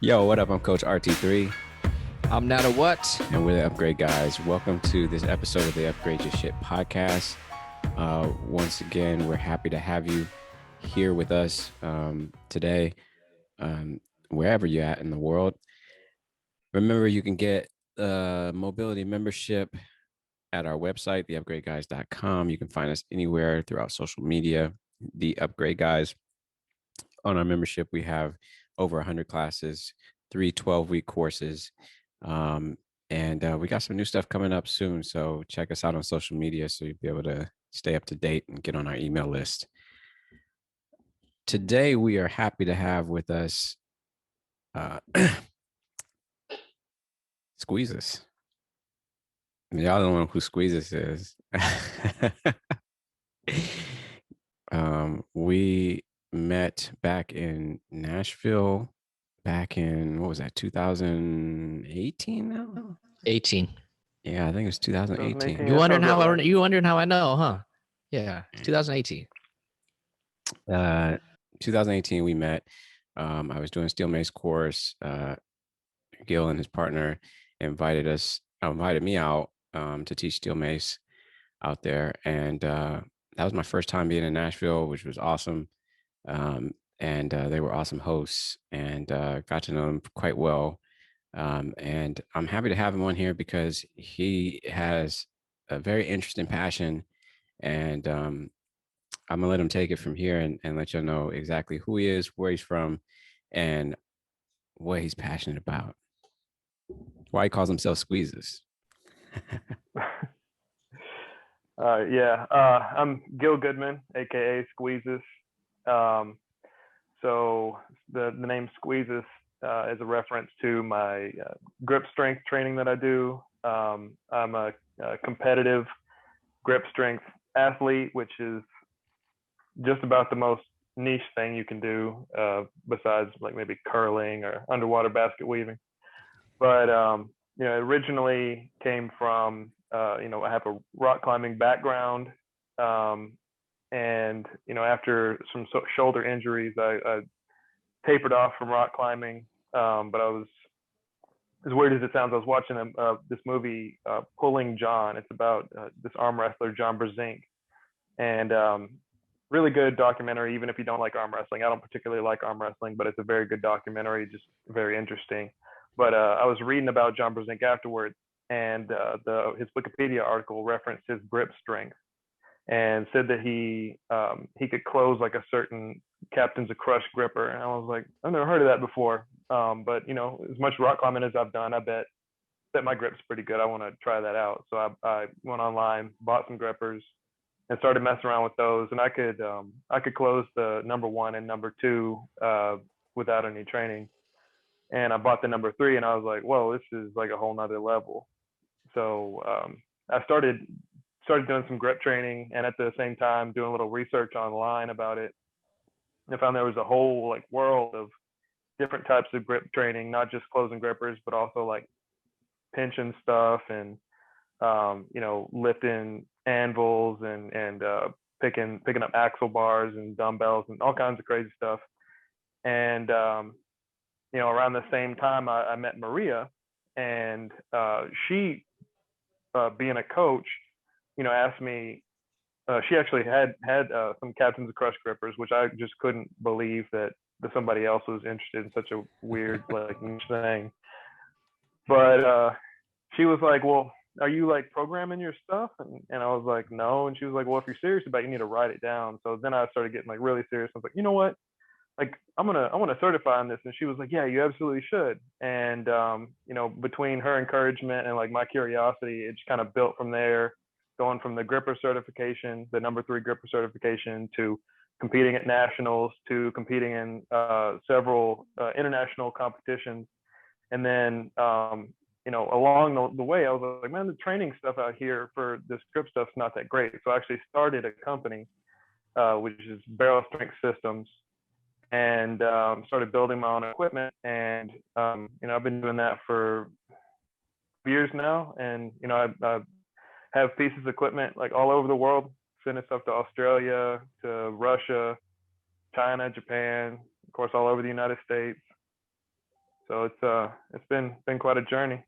Yo, what up? I'm Coach RT3, I'm not a what? and we're the Upgrade Guys. Welcome to this episode of the Upgrade Your Shit podcast. Once again, we're happy to have you here with us today, wherever you're at in the world. Remember, you can get mobility membership at our website, theupgradeguys.com. You can find us anywhere throughout social media, The Upgrade Guys. On our membership, we have over 100 classes, three 12-week courses. And we got some new stuff coming up soon. So check us out on social media so you'll be able to stay up to date and get on our email list. Today, we are happy to have with us Squeezes. Y'all don't know who Squeezes is. We met back in Nashville back in, what was that, 2018 now? 18. Yeah, I think it was 2018. 2018. Yeah, sounds about right. You wondering how I know, huh? Yeah, it's 2018. 2018 we met. I was doing steel mace course. Gil and his partner invited me out to teach steel mace out there, and that was my first time being in Nashville, which was awesome. And they were awesome hosts, and got to know them quite well. And I'm happy to have him on here because he has a very interesting passion, and I'm gonna let him take it from here and let you know exactly who he is, where he's from, and what he's passionate about. Why he calls himself Squeezes. I'm Gil Goodman, aka Squeezes. So the name Squeezes is a reference to my grip strength training that I do. I'm a competitive grip strength athlete, which is just about the most niche thing you can do, besides like maybe curling or underwater basket weaving. But it originally came from I have a rock climbing background, and after some shoulder injuries, I tapered off from rock climbing. But I was, as weird as it sounds, I was watching this movie, Pulling John. It's about this arm wrestler, John Brzenk, and really good documentary. Even if you don't like arm wrestling, I don't particularly like arm wrestling, but it's a very good documentary, just very interesting. But I was reading about John Brzenk afterwards, and his Wikipedia article referenced his grip strength and said that he could close like a certain Captain's a Crush gripper. And I was like, I've never heard of that before. But as much rock climbing as I've done, I bet my grip's pretty good. I want to try that out. So I went online, bought some grippers, and started messing around with those. And I could close the number one and number two without any training. And I bought the number three, and I was like, whoa, this is like a whole nother level. So I started doing some grip training, and at the same time doing a little research online about it. I found there was a whole like world of different types of grip training, not just closing grippers, but also like pinching stuff and lifting anvils and picking up axle bars and dumbbells and all kinds of crazy stuff. And around the same time, I met Maria, and she, being a coach, asked me. She actually had some Captain's of Crush grippers, which I just couldn't believe that somebody else was interested in such a weird like niche thing. But she was like, "Well, are you like programming your stuff?" And I was like, "No." And she was like, "Well, if you're serious about it, you need to write it down." So then I started getting like really serious. I was like, "You know what? Like I want to certify on this." And she was like, "Yeah, you absolutely should." And between her encouragement and like my curiosity, it just kind of built from there, going from the gripper certification, the number three gripper certification, to competing at nationals, to competing in several international competitions. And then along the way, I was like, man, the training stuff out here for this grip stuff's not that great. So I actually started a company, which is Barrel Strength Systems, and started building my own equipment. And I've been doing that for years now. And I have pieces of equipment like all over the world, sending stuff to Australia, to Russia, China, Japan, of course, all over the United States. So it's been quite a journey.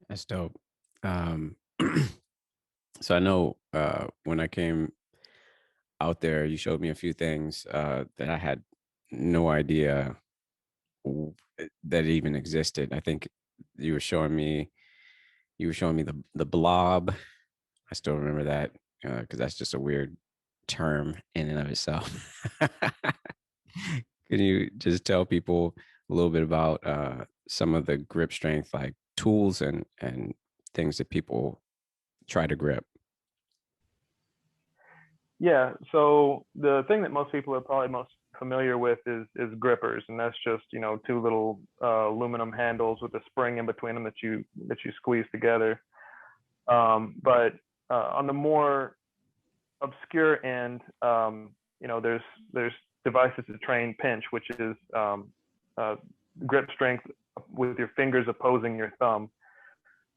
That's dope. Um, so I know when I came out there, you showed me a few things that I had no idea that it even existed. I think you were showing me the blob. I still remember that because that's just a weird term in and of itself. Can you just tell people a little bit about some of the grip strength, like tools and things that people try to grip? Yeah. So the thing that most people are probably most familiar with is grippers, and that's just two little aluminum handles with a spring in between them that you squeeze together. But on the more obscure end, there's devices to train pinch, which is uh, grip strength with your fingers opposing your thumb.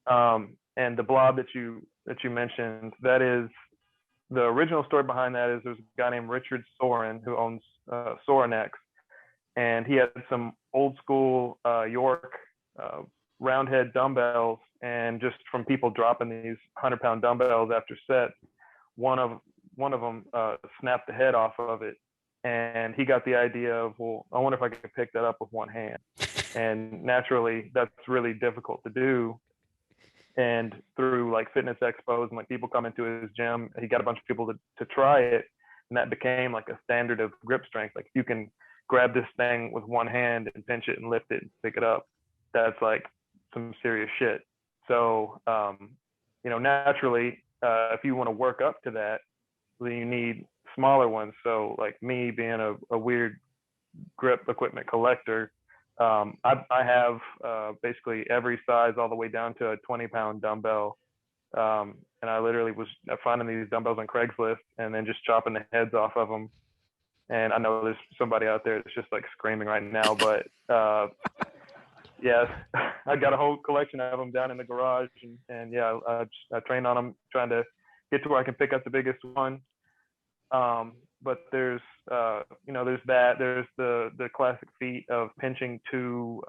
And the blob that you mentioned, that is the original story behind that is there's a guy named Richard Soren who owns Sorinex, and he had some old school York uh, roundhead dumbbells, and just from people dropping these 100-pound dumbbells after sets, one of one of them snapped the head off of it, and he got the idea of, well, I wonder if I could pick that up with one hand. And naturally, that's really difficult to do. And through like fitness expos and like people come into his gym, he got a bunch of people to try it, and that became like a standard of grip strength. Like you can grab this thing with one hand and pinch it and lift it and pick it up. That's like some serious shit. So naturally, if you want to work up to that, then you need smaller ones. So like me being a weird grip equipment collector, I have basically every size all the way down to a 20-pound dumbbell. And I literally was finding these dumbbells on Craigslist and then just chopping the heads off of them. And I know there's somebody out there that's just like screaming right now, but yeah, I got a whole collection of them down in the garage, and yeah, I train on them, trying to get to where I can pick up the biggest one. But there's the classic feat of pinching two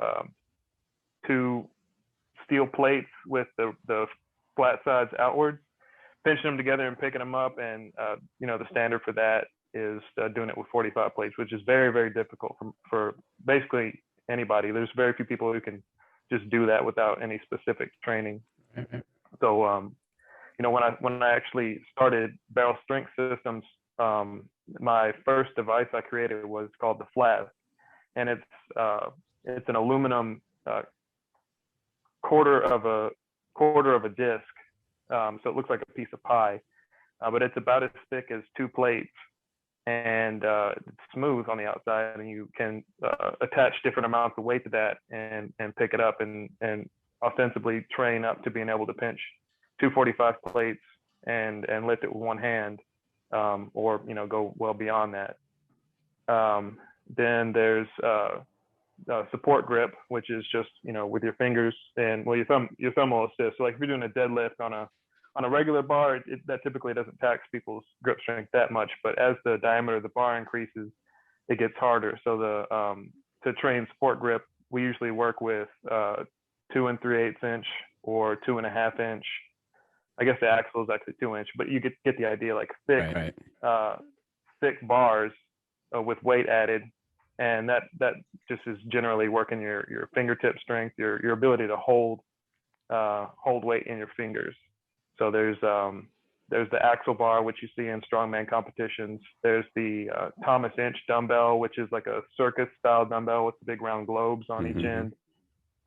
steel plates with the flat sides outwards, pinching them together and picking them up. And the standard for that is doing it with 45 plates, which is very, very difficult for basically anybody. There's very few people who can just do that without any specific training. So when I actually started Barrel Strength Systems, my first device I created was called the Flask, and it's an aluminum quarter of a disc, so it looks like a piece of pie, but it's about as thick as two plates, and it's smooth on the outside, and you can attach different amounts of weight to that and pick it up and ostensibly train up to being able to pinch 245 plates and lift it with one hand, or go well beyond that. Then there's support grip, which is just with your fingers, and well, your thumb will assist. So like if you're doing a deadlift on a regular bar, that typically doesn't tax people's grip strength that much, but as the diameter of the bar increases, it gets harder. So to train support grip, we usually work with 2 3/8 inch or 2.5 inch. I guess the axle is actually 2 inch, but you get the idea, like thick, Right. thick bars with weight added, and that just is generally working your fingertip strength, your ability to hold weight in your fingers. So there's the axle bar, which you see in strongman competitions. There's the Thomas Inch dumbbell, which is like a circus style dumbbell with big round globes on each end,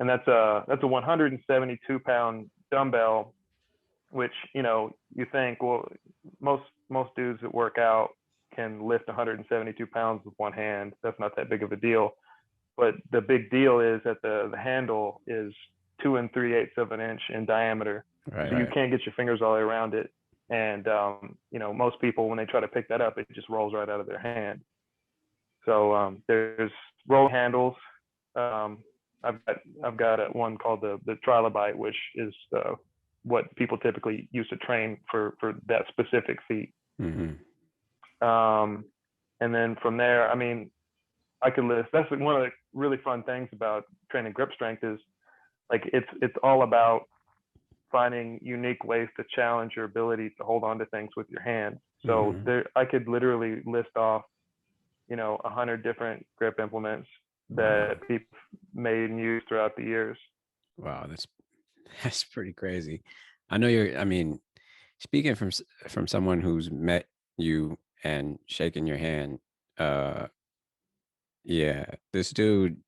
and that's a 172-pound dumbbell, which you think, well, most dudes that work out can lift 172 pounds with one hand. That's not that big of a deal. But the big deal is that the handle is 2 3/8 of an inch in diameter. Right. So you can't get your fingers all the way around it. And most people, when they try to pick that up, it just rolls right out of their hand. So there's roll handles. I've got one called the trilobite, which is what people typically use to train for that specific feat. Mm-hmm. And then from there, I mean, I could list. That's one of the really fun things about training grip strength is like it's all about finding unique ways to challenge your ability to hold on to things with your hands. So Mhm. there, I could literally list off, 100 different grip implements Wow. that people made and used throughout the years. Wow, that's pretty crazy. I know you're. I mean, speaking from someone who's met you and shaken your hand, uh, yeah, this dude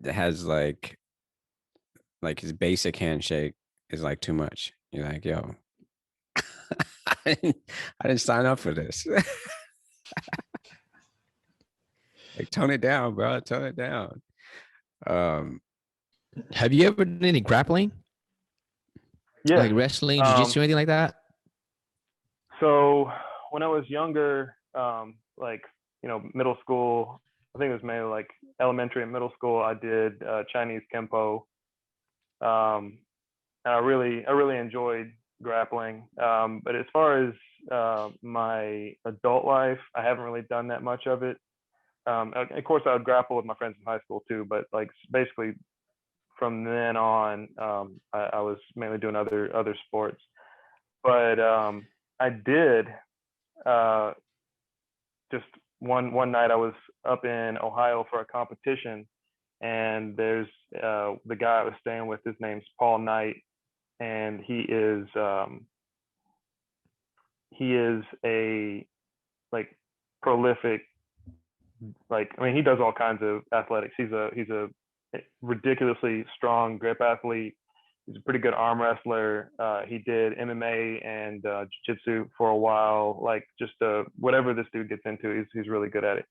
has like his basic handshake is like too much. You're like, yo, I didn't sign up for this. Like, tone it down, bro. Tone it down. Um, Have you ever done any grappling, Yes. like wrestling, Um, jiu-jitsu, anything like that? so when I was younger, like middle school, I think it was mainly like elementary and middle school. I did Chinese Kempo, um, and I really enjoyed grappling. But as far as my adult life, I haven't really done that much of it. Of course, I would grapple with my friends in high school too, but like basically from then on, I was mainly doing other sports. But I did uh, just one night I was up in Ohio for a competition, and there's the guy I was staying with. His name's Paul Knight, and he is a like prolific, like I mean he does all kinds of athletics. He's a ridiculously strong grip athlete. He's a pretty good arm wrestler. He did MMA and jiu-jitsu for a while. Like just whatever this dude gets into, he's really good at it.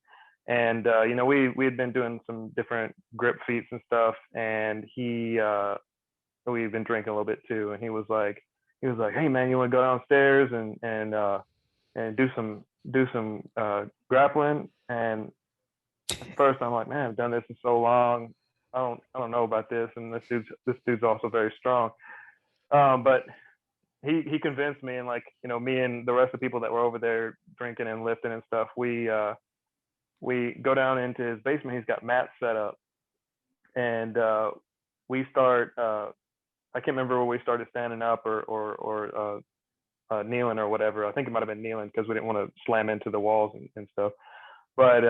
And we had been doing some different grip feats and stuff. And we've been drinking a little bit too. And he was like, hey man, you want to go downstairs and do some grappling? And at first I'm like, man, I've done this in so long. I don't know about this. And this dude's also very strong. But he convinced me, and like me and the rest of the people that were over there drinking and lifting and stuff, we go down into his basement. He's got mats set up, and we start. I can't remember where we started standing up or kneeling or whatever. I think it might have been kneeling because we didn't want to slam into the walls and stuff. But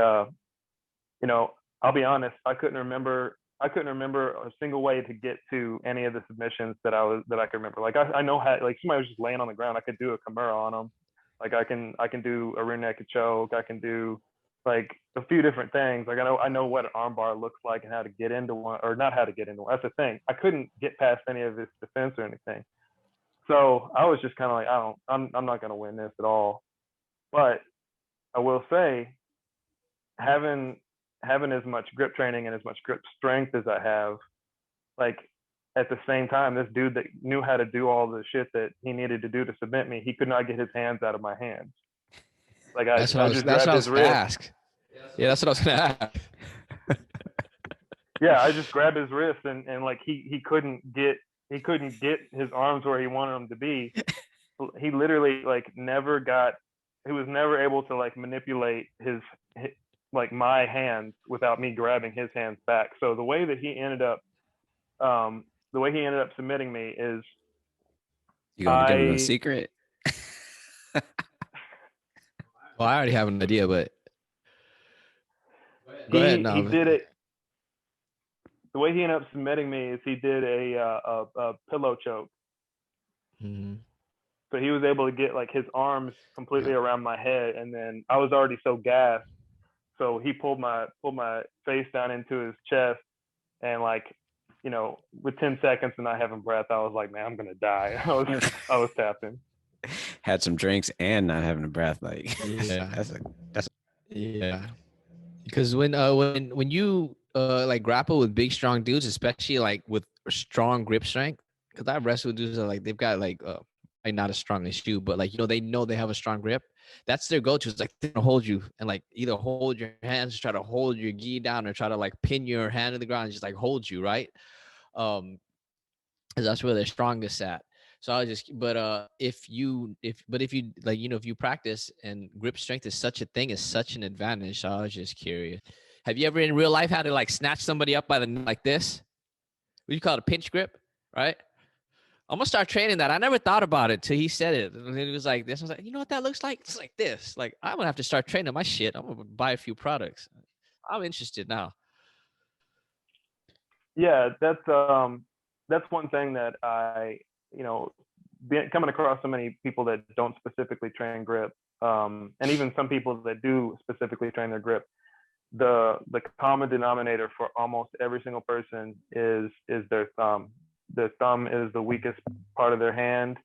you know, I'll be honest, I couldn't remember a single way to get to any of the submissions that I could remember. Like I know how, like somebody was just laying on the ground, I could do a Kimura on them. Like I can do a rear naked choke. I can do like a few different things. Like I know what an armbar looks like and how to get into one, or not how to get into one. That's the thing. I couldn't get past any of his defense or anything. So I was just kind of like, I'm not gonna win this at all. But I will say, having having as much grip training and as much grip strength as I have, like at the same time, this dude that knew how to do all the shit that he needed to do to submit me, he could not get his hands out of my hands. Like I, That's what I I was. just That's what grabbed I his was gonna wrist. ask. Yeah, that's what I was gonna ask. Yeah, I just grabbed his wrist and like he couldn't get his arms where he wanted them to be. He literally like never got. He was never able to like manipulate his like my hands without me grabbing his hands back. So um, the way he ended up submitting me is you gonna give him a I secret? Well, I already have an idea, but go ahead. he No. did it. The way he ended up submitting me is he did a pillow choke. Mhm. So he was able to get like his arms completely around my head, and then I was already so gassed. So he pulled my face down into his chest, and like, with 10 seconds and not having breath, I was like, man, I'm gonna die. I was tapping. Had some drinks and not having a breath. Like Yeah. that's Yeah. Because when you like grapple with big strong dudes, especially like with strong grip strength, because I've wrestled with dudes that like they've got like not as strong as you, but like they know they have a strong grip. That's their go-to. It's like they're gonna hold you and like either hold your hands, try to hold your gi down, or try to like pin your hand to the ground and just like hold you, right? Um, 'Cause that's where they're strongest at. So I was just, but if you like, if you practice and grip strength is such a thing, is such an advantage. So I was just curious. Have you ever in real life had to like snatch somebody up by the neck like this? What you call it, a pinch grip, right? I'm gonna start training that. I never thought about it till he said it. And it was like this. I was like, you know what that looks like? It's like this. Like I'm gonna have to start training my shit. I'm gonna buy a few products. I'm interested now. Yeah, that's one thing that I, you know, coming across so many people that don't specifically train grip, and even some people that do specifically train their grip, the common denominator for almost every single person is their thumb. The thumb is the weakest part of their hand,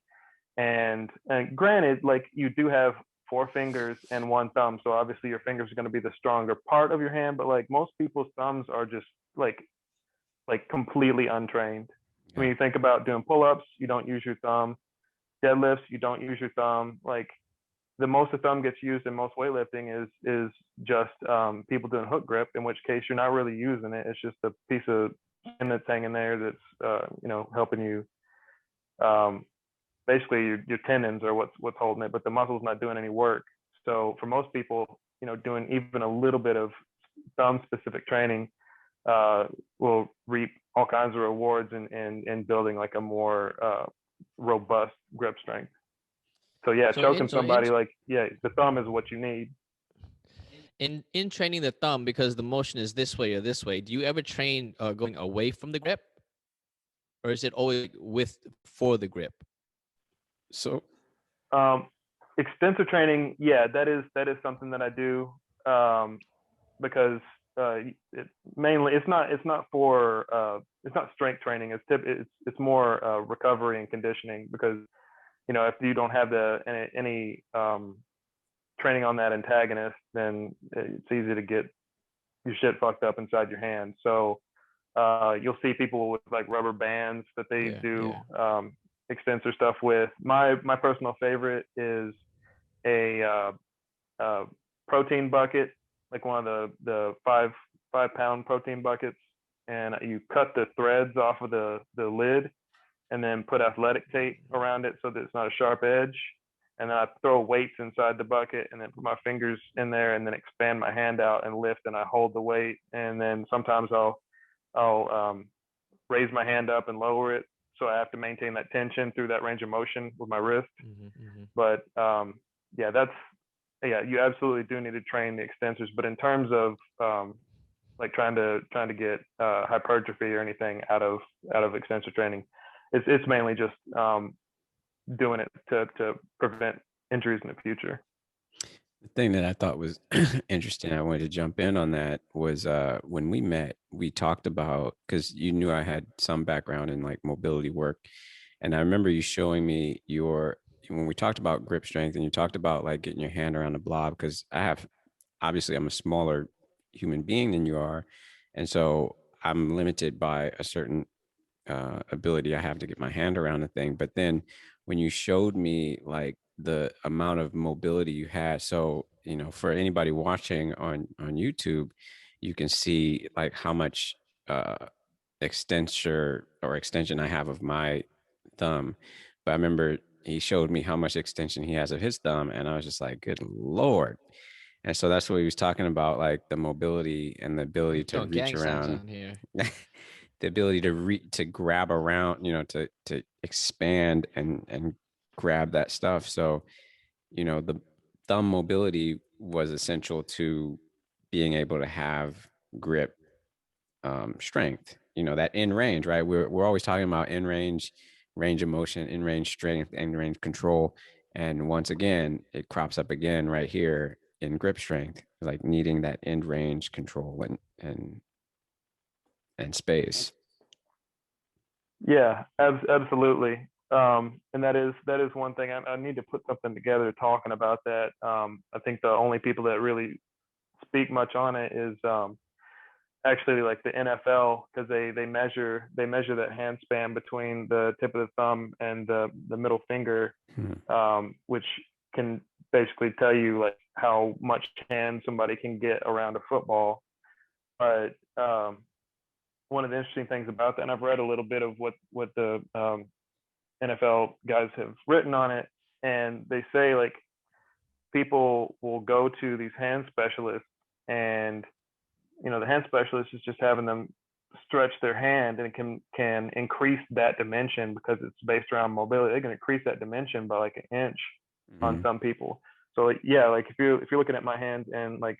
and granted, like you do have four fingers and one thumb, so obviously your fingers are going to be the stronger part of your hand, but like most people's thumbs are just like completely untrained. Yeah. When you think about doing pull-ups, you don't use your thumb. Deadlifts, you don't use your thumb. Like the most the thumb gets used in most weightlifting is just people doing hook grip, in which case you're not really using it. It's just a piece of skin that's hanging there that's helping you. Basically, your tendons are what's holding it, but the muscle's not doing any work. So for most people, doing even a little bit of thumb specific training will reap all kinds of rewards in building like a more robust grip strength. So yeah, choking somebody, like, yeah, the thumb is what you need. In training the thumb, because the motion is this way or this way, do you ever train going away from the grip, or is it always for the grip? So extensive training, yeah, that is something that I do, because mainly it's not strength training. It's more recovery and conditioning, because if you don't have any training on that antagonist, then it's easy to get your shit fucked up inside your hand. So you'll see people with like rubber bands that they do extensor stuff with. My personal favorite is a protein bucket, like one of the 5 pound protein buckets, and you cut the threads off of the lid and then put athletic tape around it so that it's not a sharp edge. And then I throw weights inside the bucket and then put my fingers in there and then expand my hand out and lift, and I hold the weight. And then sometimes I'll raise my hand up and lower it, so I have to maintain that tension through that range of motion with my wrist. But you absolutely do need to train the extensors. But in terms of like trying to get hypertrophy or anything out of extensor training, it's mainly just doing it to prevent injuries in the future. the thing that I thought was interesting, I wanted to jump in on that, was when we met, we talked about, because you knew I had some background in like mobility work. And I remember you showing me when we talked about grip strength, and you talked about like getting your hand around the blob, because obviously I'm a smaller human being than you are. And so I'm limited by a certain ability I have to get my hand around the thing. But then when you showed me like the amount of mobility you had, so for anybody watching on YouTube, you can see like how much extension I have of my thumb. But I remember he showed me how much extension he has of his thumb, and I was just like, good Lord. And so that's what he was talking about, like the mobility and the ability to reach around, the ability to grab around, to expand and grab that stuff. So, the thumb mobility was essential to being able to have grip strength, that in range, right? We're always talking about in range of motion, in range strength, in range control. And once again, it crops up again right here in grip strength, like needing that end range control and space. Yeah, absolutely. And that is one thing. I need to put something together talking about that. I think the only people that really speak much on it is actually like the NFL, because they measure that hand span between the tip of the thumb and the middle finger, which can basically tell you like how much hand somebody can get around a football. But one of the interesting things about that, and I've read a little bit of what the NFL guys have written on it, and they say like people will go to these hand specialists and the hand specialist is just having them stretch their hand, and it can increase that dimension because it's based around mobility. They can increase that dimension by like an inch on some people. So like, yeah, like if you're looking at my hands, and like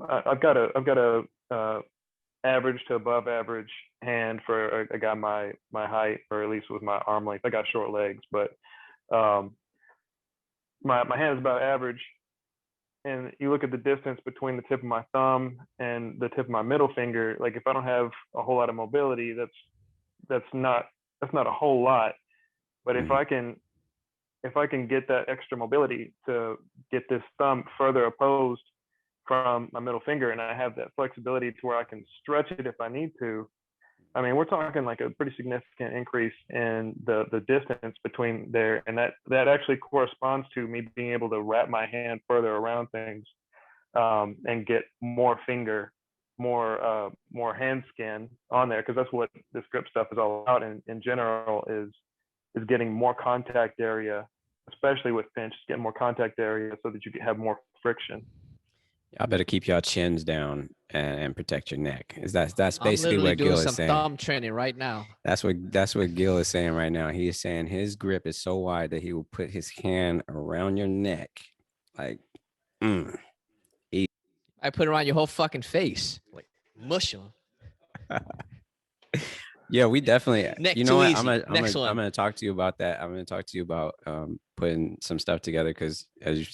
I've got a average to above average hand for a guy my height, or at least with my arm length. I got short legs, but my hand is about average. And you look at the distance between the tip of my thumb and the tip of my middle finger. Like if I don't have a whole lot of mobility, that's not a whole lot. But if I can get that extra mobility to get this thumb further opposed from my middle finger, and I have that flexibility to where I can stretch it if I need to, I mean, we're talking like a pretty significant increase in the distance between there, and that actually corresponds to me being able to wrap my hand further around things, and get more hand skin on there, because that's what this grip stuff is all about. In general, is getting more contact area, especially with pinch, getting more contact area so that you can have more friction. I better keep y'all chins down and protect your neck. That's I'm basically literally what doing Gil is some saying. thumb training right now. That's what Gil is saying right now. He is saying his grip is so wide that he will put his hand around your neck, like, I put it around your whole fucking face, like mush them. Yeah, we definitely. Neck You know too what? easy. Next one. I'm gonna talk to you about that. I'm gonna talk to you about putting some stuff together, because as you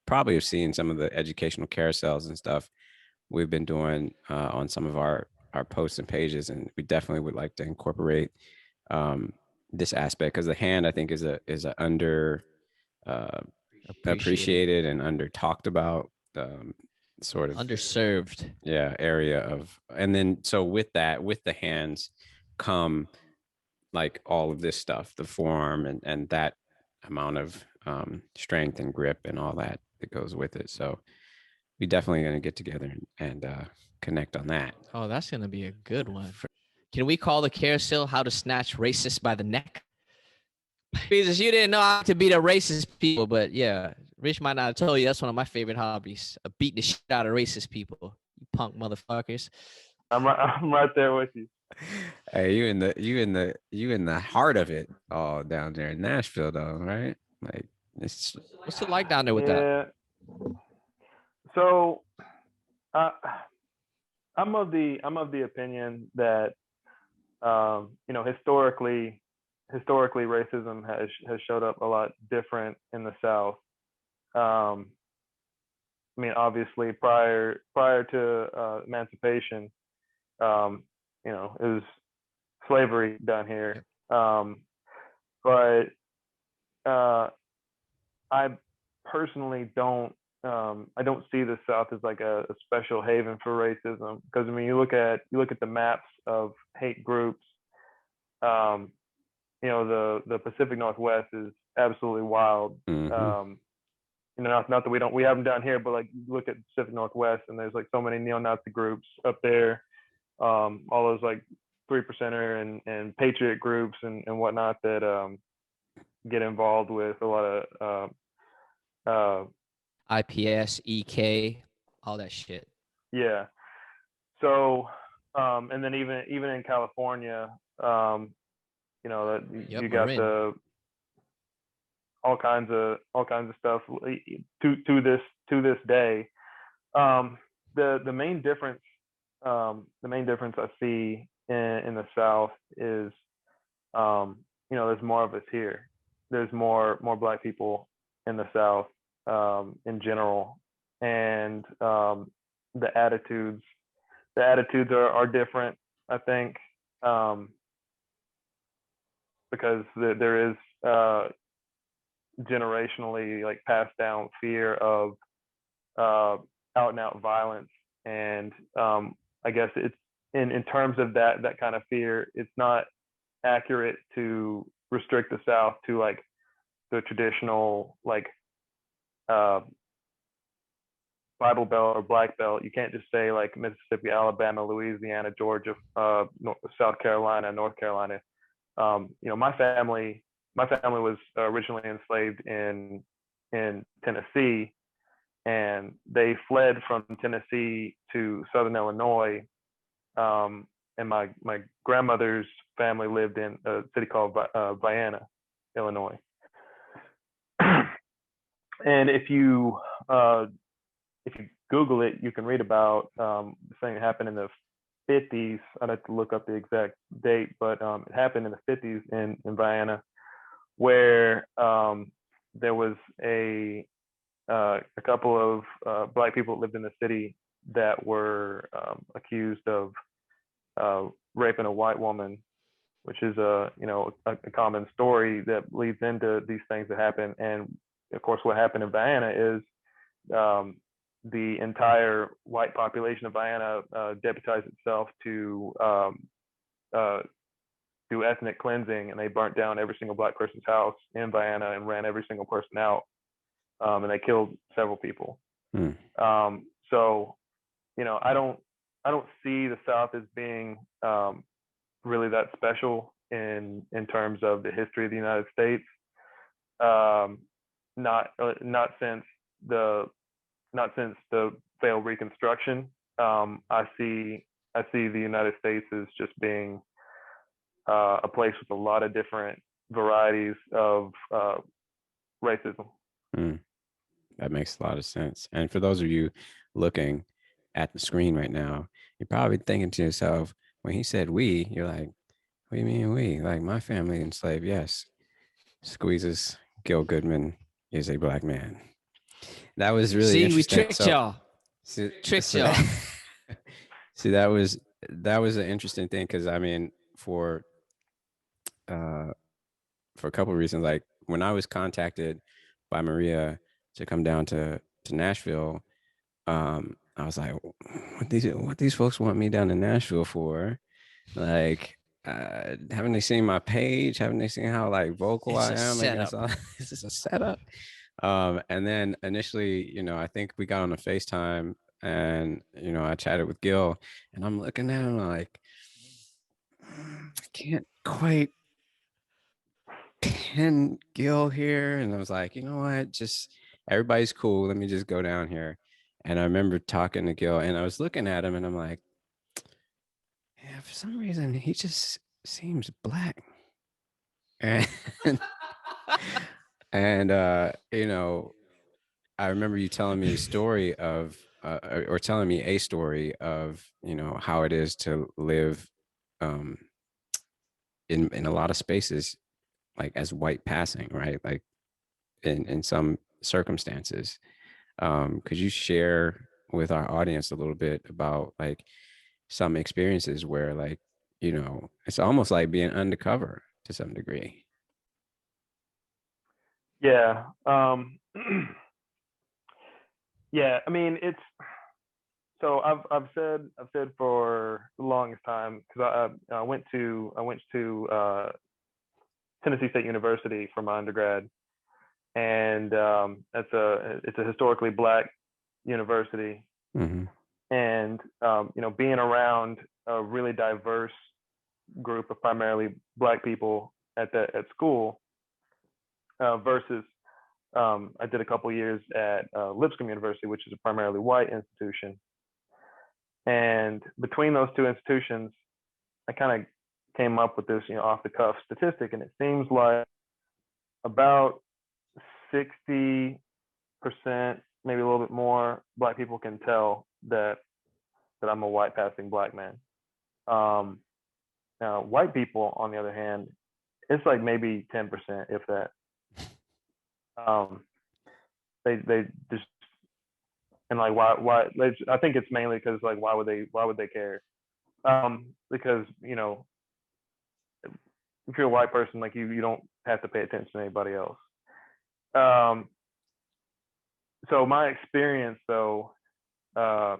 probably have seen some of the educational carousels and stuff we've been doing on some of our posts and pages, and we definitely would like to incorporate this aspect, because the hand, I think, is a under appreciated and under talked about sort of underserved area of. And then so with the hands come like all of this stuff, the forearm and that amount of strength and grip and all that goes with it. So we definitely going to get together and connect on that. Oh, that's going to be a good one. Can we call the carousel "How to Snatch Racists by the Neck"? Jesus, you didn't know how to beat a racist people, but yeah, Rich might not have told you that's one of my favorite hobbies: beating the shit out of racist people. You punk motherfuckers. I'm right there with you. Hey, you in the heart of it all down there in Nashville, though, right? Like, what's it like down there with that? So, I'm of the opinion that historically racism has showed up a lot different in the South. I mean, obviously prior to emancipation, it was slavery down here. But I personally don't see the South as like a special haven for racism, because I mean, you look at the maps of hate groups. The Pacific Northwest is absolutely wild. mm-hmm. Not that we have them down here, but like you look at the Pacific Northwest, and there's like so many neo-Nazi groups up there, all those like 3%er and patriot groups and whatnot that get involved with a lot of IPS, EK, all that shit. Yeah. So, and then even in California, you got the all kinds of stuff to this day. The main difference I see in the South is, there's more of us here. There's more Black people in the South in general, and the attitudes are different, I think, because there is generationally like passed down fear of out and out violence, and I guess it's in terms of that kind of fear, it's not accurate to restrict the South to like the traditional like Bible Belt or Black Belt. You can't just say like Mississippi, Alabama, Louisiana, Georgia, South Carolina, North Carolina. My family was originally enslaved in Tennessee, and they fled from Tennessee to Southern Illinois. And my grandmother's family lived in a city called Vienna, Illinois. And if you Google it, you can read about the thing that happened in the 50s. I'd have to look up the exact date, but it happened in the 50s in Vienna, where there was a couple of black people that lived in the city that were accused of raping a white woman, which is a common story that leads into these things that happen. And of course, what happened in Vienna is the entire white population of Vienna deputized itself to do ethnic cleansing, and they burnt down every single black person's house in Vienna and ran every single person out, and they killed several people. So, I don't see the South as being really that special in terms of the history of the United States. Not since the failed Reconstruction. I see the United States as just being a place with a lot of different varieties of racism. That makes a lot of sense. And for those of you looking at the screen right now, you're probably thinking to yourself, when he said we, you're like, what do you mean we? Like, my family enslaved, yes. Squeezes Gil Goodman is a black man. That was really interesting. We tricked y'all. Tricked y'all. See, that was an interesting thing, because I mean, for a couple of reasons. Like, when I was contacted by Maria to come down to Nashville, I was like, what these folks want me down to Nashville for? Like, haven't they seen my page? Haven't they seen how like vocal I am against all? This is a setup. And then initially, I think we got on a FaceTime, and I chatted with Gil, and I'm looking at him like, I can't quite pin Gil here. And I was like, you know what? Just everybody's cool. Let me just go down here. And I remember talking to Gil, and I was looking at him, and I'm like, yeah, for some reason he just seems black. And and I remember you telling me a story of or telling me a story of how it is to live in a lot of spaces, like as white passing, right? Like in some circumstances. Could you share with our audience a little bit about like some experiences where like, it's almost like being undercover to some degree? Yeah. Yeah. I mean, so I've said for the longest time, because I went to Tennessee State University for my undergrad, and it's a historically black university. And being around a really diverse group of primarily black people at school versus I did a couple years at Lipscomb University, which is a primarily white institution. And between those two institutions, I kind of came up with this off the cuff statistic, and it seems like about 60%, maybe a little bit more, black people can tell that I'm a white passing black man. Now, white people, on the other hand, it's like maybe 10%, if that. They just, and like why I think it's mainly because like why would they care? Because if you're a white person, like you don't have to pay attention to anybody else. So my experience though has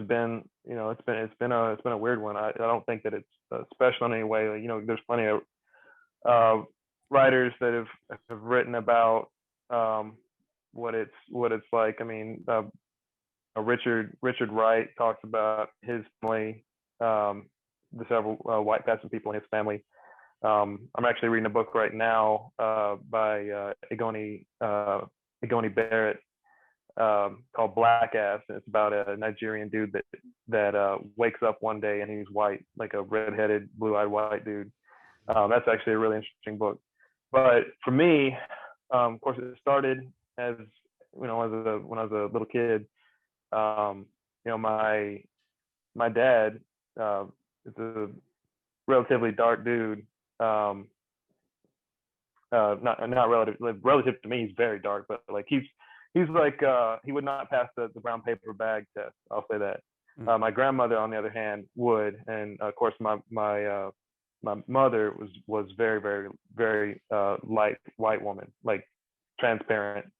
been it's been a weird one. I don't think that it's special in any way. Like, there's plenty of writers that have written about what it's like. I mean, Richard Wright talks about his family, the several white passing people in his family. I'm actually reading a book right now by Egoni Barrett, called Black Ass, and it's about a Nigerian dude that wakes up one day and he's white, like a redheaded, blue-eyed white dude. That's actually a really interesting book. But for me, of course, it started as when I was a little kid. My dad is a relatively dark dude. Not relative to me, he's very dark, but like he's like he would not pass the brown paper bag test. I'll say that. My grandmother, on the other hand, would, and of course my mother was very very very light white woman, like transparent.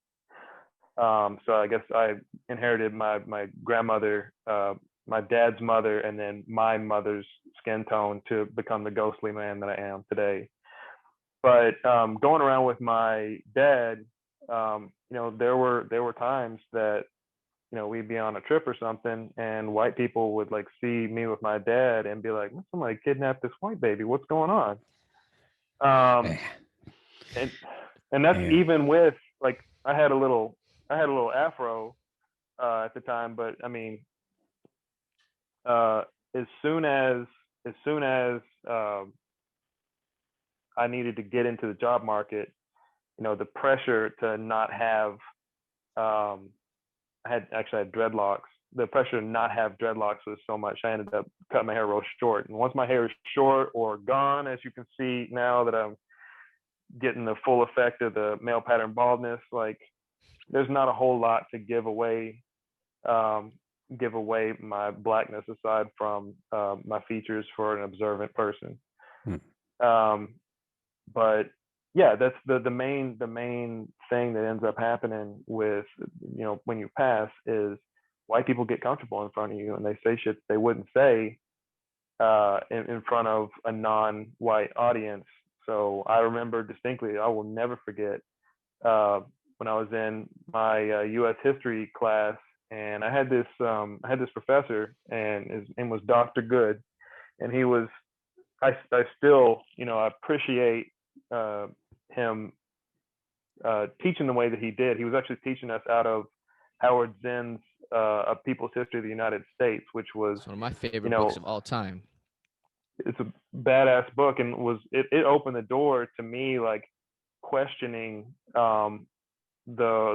So I guess I inherited my grandmother, my dad's mother, and then my mother's skin tone to become the ghostly man that I am today. But going around with my dad, there were times that we'd be on a trip or something, and white people would like see me with my dad and be like, "Somebody kidnapped this white baby. What's going on?" And that's even with like I had a little afro at the time, but I mean, as soon as I needed to get into the job market, the pressure to not have, I had dreadlocks. The pressure to not have dreadlocks was so much, I ended up cutting my hair real short. And once my hair is short or gone, as you can see now that I'm getting the full effect of the male pattern baldness, like there's not a whole lot to give away my blackness aside from my features for an observant person. But yeah, that's the main thing that ends up happening with when you pass is white people get comfortable in front of you and they say shit they wouldn't say in front of a non-white audience. So I remember distinctly, I will never forget when I was in my U.S. history class, and I had this professor, and his name was Dr. Good, and he was I still I appreciate him teaching the way that he did. He was actually teaching us out of Howard Zinn's A People's History of the United States, which was one of my favorite books of all time. It's a badass book, and it opened the door to me like questioning the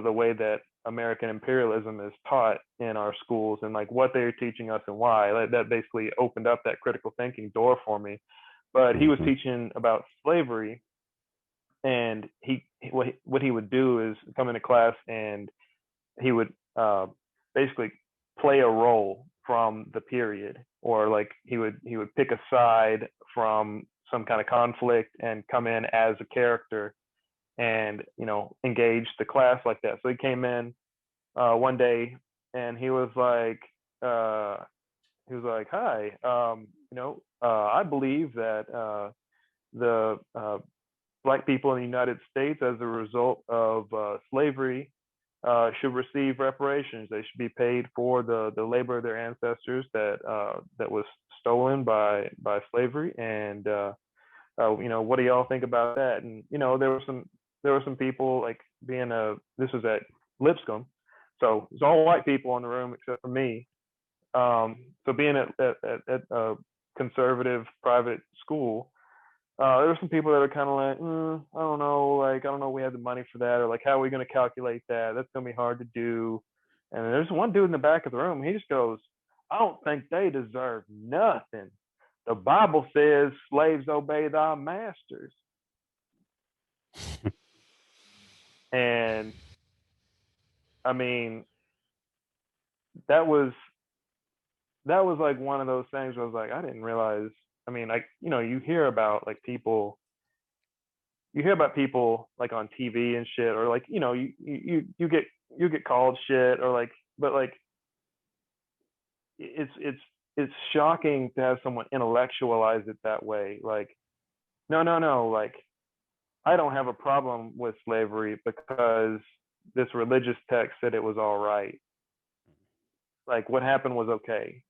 way that American imperialism is taught in our schools and like what they're teaching us and why. Like, that basically opened up that critical thinking door for me. But he was teaching about slavery, and what he would do is come into class and he would basically play a role from the period, or like he would pick a side from some kind of conflict and come in as a character and engage the class like that. So he came in one day and he was like, "Hi, I believe that the black people in the United States, as a result of slavery, should receive reparations. They should be paid for the labor of their ancestors that was stolen by slavery. And what do y'all think about that?" And there were some people, like, this was at Lipscomb, so it's all white people in the room except for me. So being at a conservative private school, there were some people that are kind of like, I don't know, like, I don't know if we have the money for that, or like, how are we going to calculate that? That's going to be hard to do. And there's one dude in the back of the room. He just goes, "I don't think they deserve nothing. The Bible says slaves obey thy masters." And I mean, that was like one of those things where I was like, I didn't realize. I mean, like, you hear about like people, like on TV and shit, or like, you get called shit, or like, but like it's shocking to have someone intellectualize it that way. Like, no, like, I don't have a problem with slavery because this religious text said it was all right. Like, what happened was okay.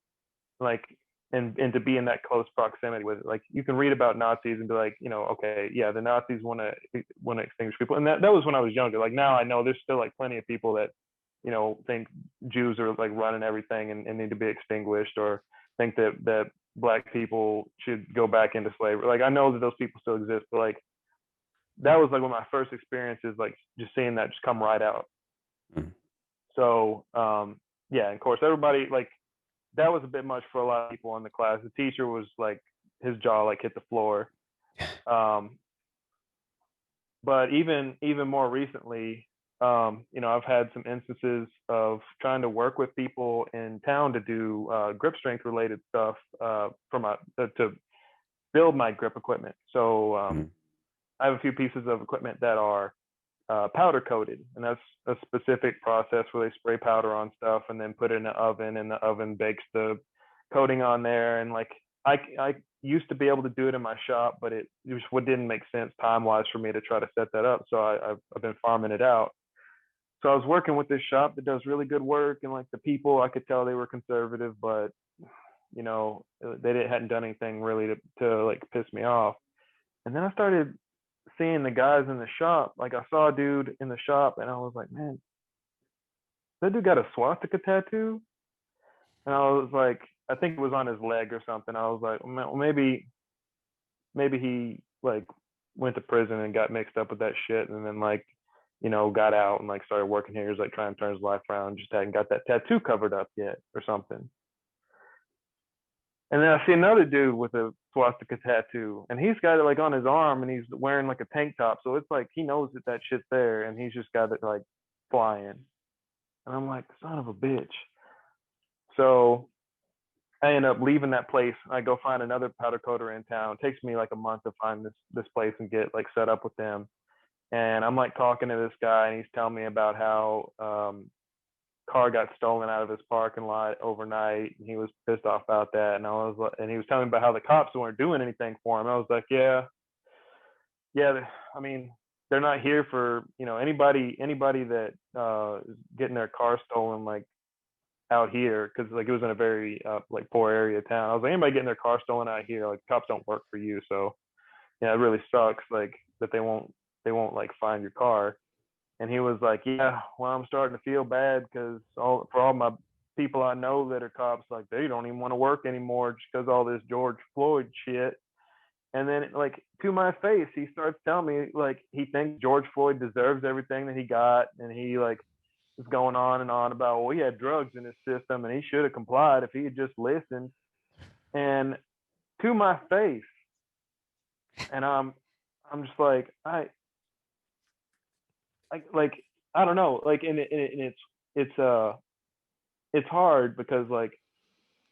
Like, and to be in that close proximity with it. Like, you can read about Nazis and be like, okay, yeah, the Nazis want to extinguish people. And that was when I was younger. Like, now I know there's still like plenty of people that think Jews are like running everything and need to be extinguished, or think that black people should go back into slavery. Like I know that those people still exist, but like that was like one of my first experiences, like just seeing that just come right out. Mm. So yeah, and of course everybody like that was a bit much for a lot of people in the class. The teacher was like his jaw like hit the floor. Um, but even more recently, I've had some instances of trying to work with people in town to do grip strength related stuff to build my grip equipment. So Mm. I have a few pieces of equipment that are powder coated, and that's a specific process where they spray powder on stuff and then put it in the oven, and the oven bakes the coating on there. And like I used to be able to do it in my shop, but it just what didn't make sense time wise for me to try to set that up. So I've been farming it out. So I was working with this shop that does really good work, and like the people, I could tell they were conservative, but hadn't done anything really to like piss me off. And then I started seeing the guys in the shop. Like I saw a dude in the shop, and I was like, man, that dude got a swastika tattoo. And I was like, I think it was on his leg or something. I was like, well, maybe he like went to prison and got mixed up with that shit, and then like got out and like started working here. He's like trying to turn his life around, just hadn't got that tattoo covered up yet or something. And then I see another dude with a swastika tattoo, and he's got it like on his arm, and he's wearing like a tank top. So it's like he knows that shit's there, and he's just got it like flying. And I'm like, son of a bitch. So I end up leaving that place. I go find another powder coater in town. It takes me like a month to find this place and get like set up with them. And I'm like talking to this guy, and he's telling me about how car got stolen out of his parking lot overnight, and he was pissed off about that. And he was telling me about how the cops weren't doing anything for him. I was like, yeah, I mean, they're not here for anybody that is getting their car stolen like out here, because like it was in a very like poor area of town. I was like, anybody getting their car stolen out here, like cops don't work for you. So yeah, it really sucks like that they won't like find your car. And he was like, yeah, well, I'm starting to feel bad because for all my people I know that are cops, like they don't even want to work anymore just because all this George Floyd shit. And then like to my face, he starts telling me like he thinks George Floyd deserves everything that he got. And he like is going on and on about, well, he had drugs in his system and he should have complied if he had just listened. And to my face. And I'm just like, like I don't know, like and it's hard because like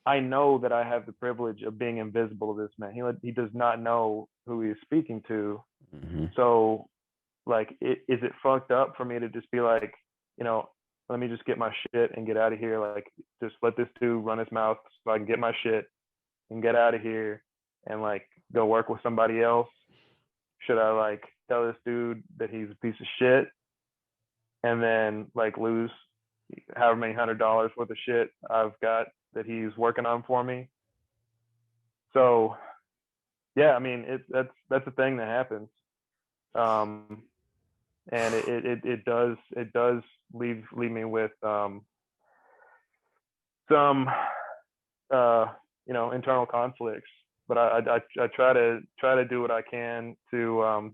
I know that I have the privilege of being invisible to this man. He does not know who he's speaking to. Mm-hmm. So like is it fucked up for me to just be like, let me just get my shit and get out of here, like just let this dude run his mouth so I can get my shit and get out of here and like go work with somebody else? Should I like tell this dude that he's a piece of shit and then like lose however many $100 worth of shit I've got that he's working on for me? So yeah, I mean that's a thing that happens. And it does leave me with some internal conflicts, but I try to do what I can to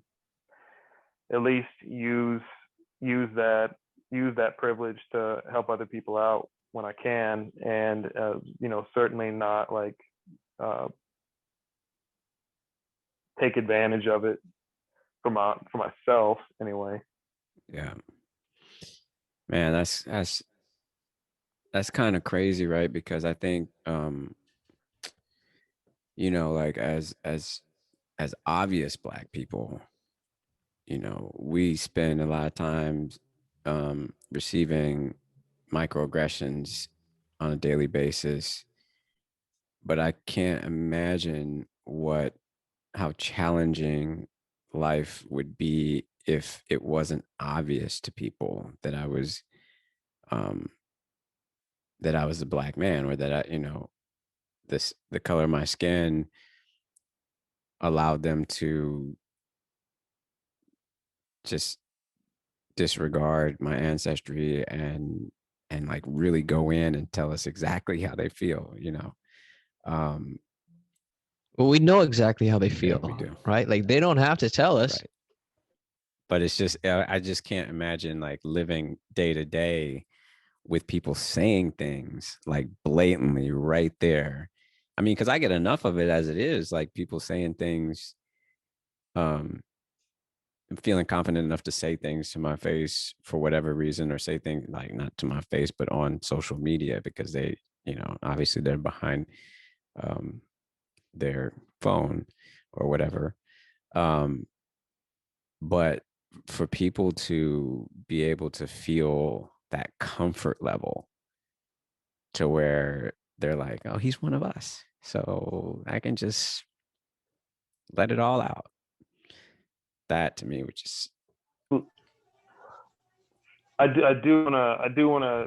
at least use that privilege to help other people out when I can, and certainly not like take advantage of it for myself anyway. Yeah, man, that's kind of crazy, right? Because I think like as obvious Black people, we spend a lot of times receiving microaggressions on a daily basis, but I can't imagine how challenging life would be if it wasn't obvious to people that um I was a Black man, or that the color of my skin allowed them to just disregard my ancestry and and like really go in and tell us exactly how they feel, you know. Um, Well, we know exactly how they yeah, we feel, do. right? Like they don't have to tell us. Right. But it's just, I just can't imagine like living day to day with people saying things like blatantly right there. I mean, because I get enough of it as it is, like people saying things, um, feeling confident enough to say things to my face for whatever reason, or say things like not to my face, but on social media because they, you know, obviously they're behind um, their phone or whatever. Um, but for people to be able to feel that comfort level to where they're like, oh, he's one of us. So I can just let it all out. That to me, which is I do wanna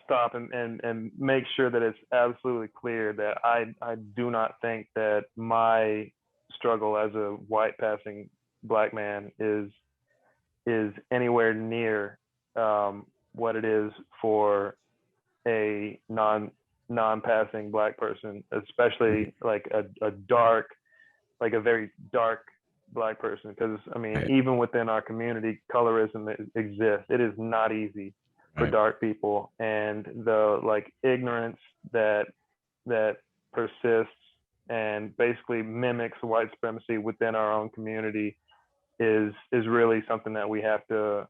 stop and make sure that it's absolutely clear that I do not think that my struggle as a white passing black man is anywhere near what it is for a non passing black person, especially like a dark, like a very dark black person. Because I mean, right, even within our community, colorism exists. It is not easy for right, dark people, and the like ignorance that persists and basically mimics white supremacy within our own community is really something that we have to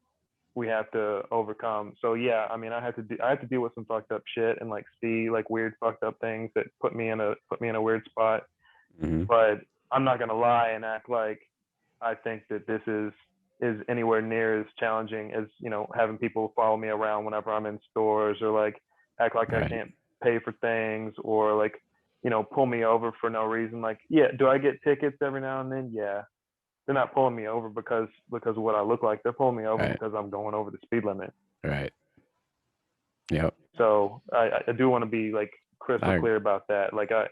overcome. So yeah, I mean, I have to deal with some fucked up shit and like see like weird fucked up things that put me in a weird spot. mm-hmm. But I'm not gonna lie and act like I think that this is anywhere near as challenging as, having people follow me around whenever I'm in stores, or like act like I Right, can't pay for things, or like, pull me over for no reason. Like, yeah, do I get tickets every now and then? Yeah. They're not pulling me over because of what I look like. They're pulling me over right, because I'm going over the speed limit. right. Yep. So I do want to be like crystal I clear about that. Like I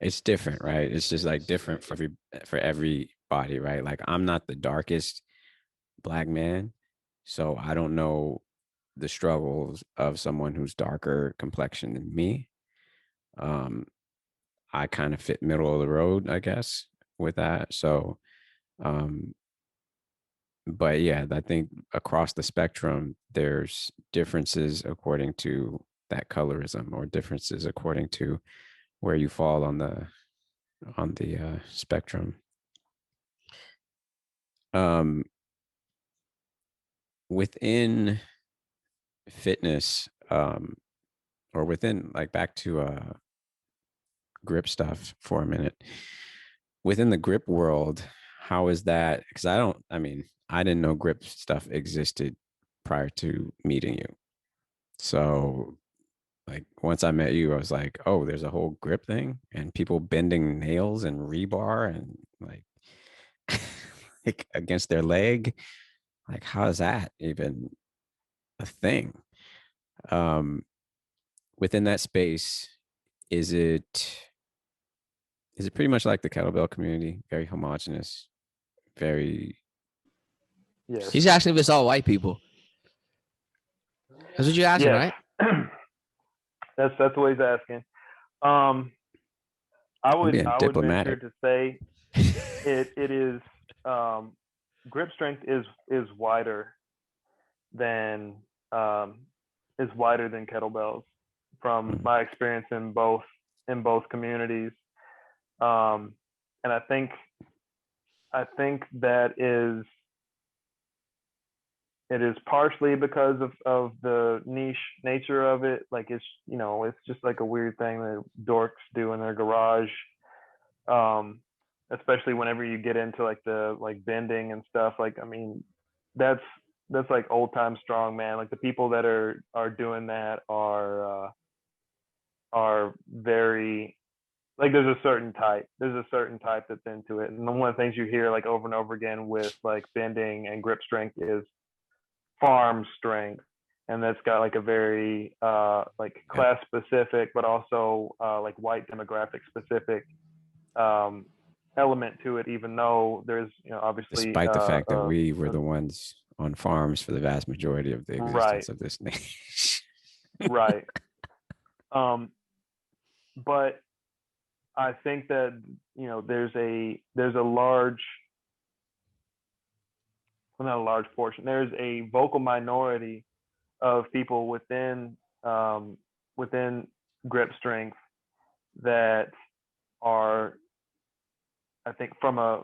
it's different, right? It's just like different for everybody, right? Like I'm not the darkest black man, so I don't know the struggles of someone who's darker complexion than me. Um, I kind of fit middle of the road, I guess, with that. So, um, but yeah, I think across the spectrum, there's differences according to that colorism, or differences according to where you fall on the spectrum. Um, within fitness, or within like back to grip stuff for a minute. Within the grip world, how is that? Because I mean, I didn't know grip stuff existed prior to meeting you. So, like, once I met you, I was like, oh, there's a whole grip thing and people bending nails and rebar and like, like against their leg. Like, how is that even a thing? Um, within that space, is it is it pretty much like the kettlebell community? Very homogenous, very yes. He's asking if it's all white people. That's what you're asking, Yes. right? That's what he's asking. Um I I'm would being I would venture diplomatic. to say it is um grip strength is wider than um kettlebells from Mm, my experience in both communities. Um and I think that it is partially because of the niche nature of it. Like it's just like a weird thing that dorks do in their garage. Um, Especially whenever you get into like the like bending and stuff. Like I mean, that's that's like old time strong man. Like the people that are doing that are very like there's a certain type that's into it. And one of the things you hear like over and over again with like bending and grip strength is farm strength, and that's got like a very like yep. class specific but also like white demographic specific um, element to it, even though there's obviously Despite the fact that we were the ones on farms for the vast majority of the Right, existence of this nation. right. But I think that there's a large, well, not a large portion. There's a vocal minority of people within grip strength that are, I think, from a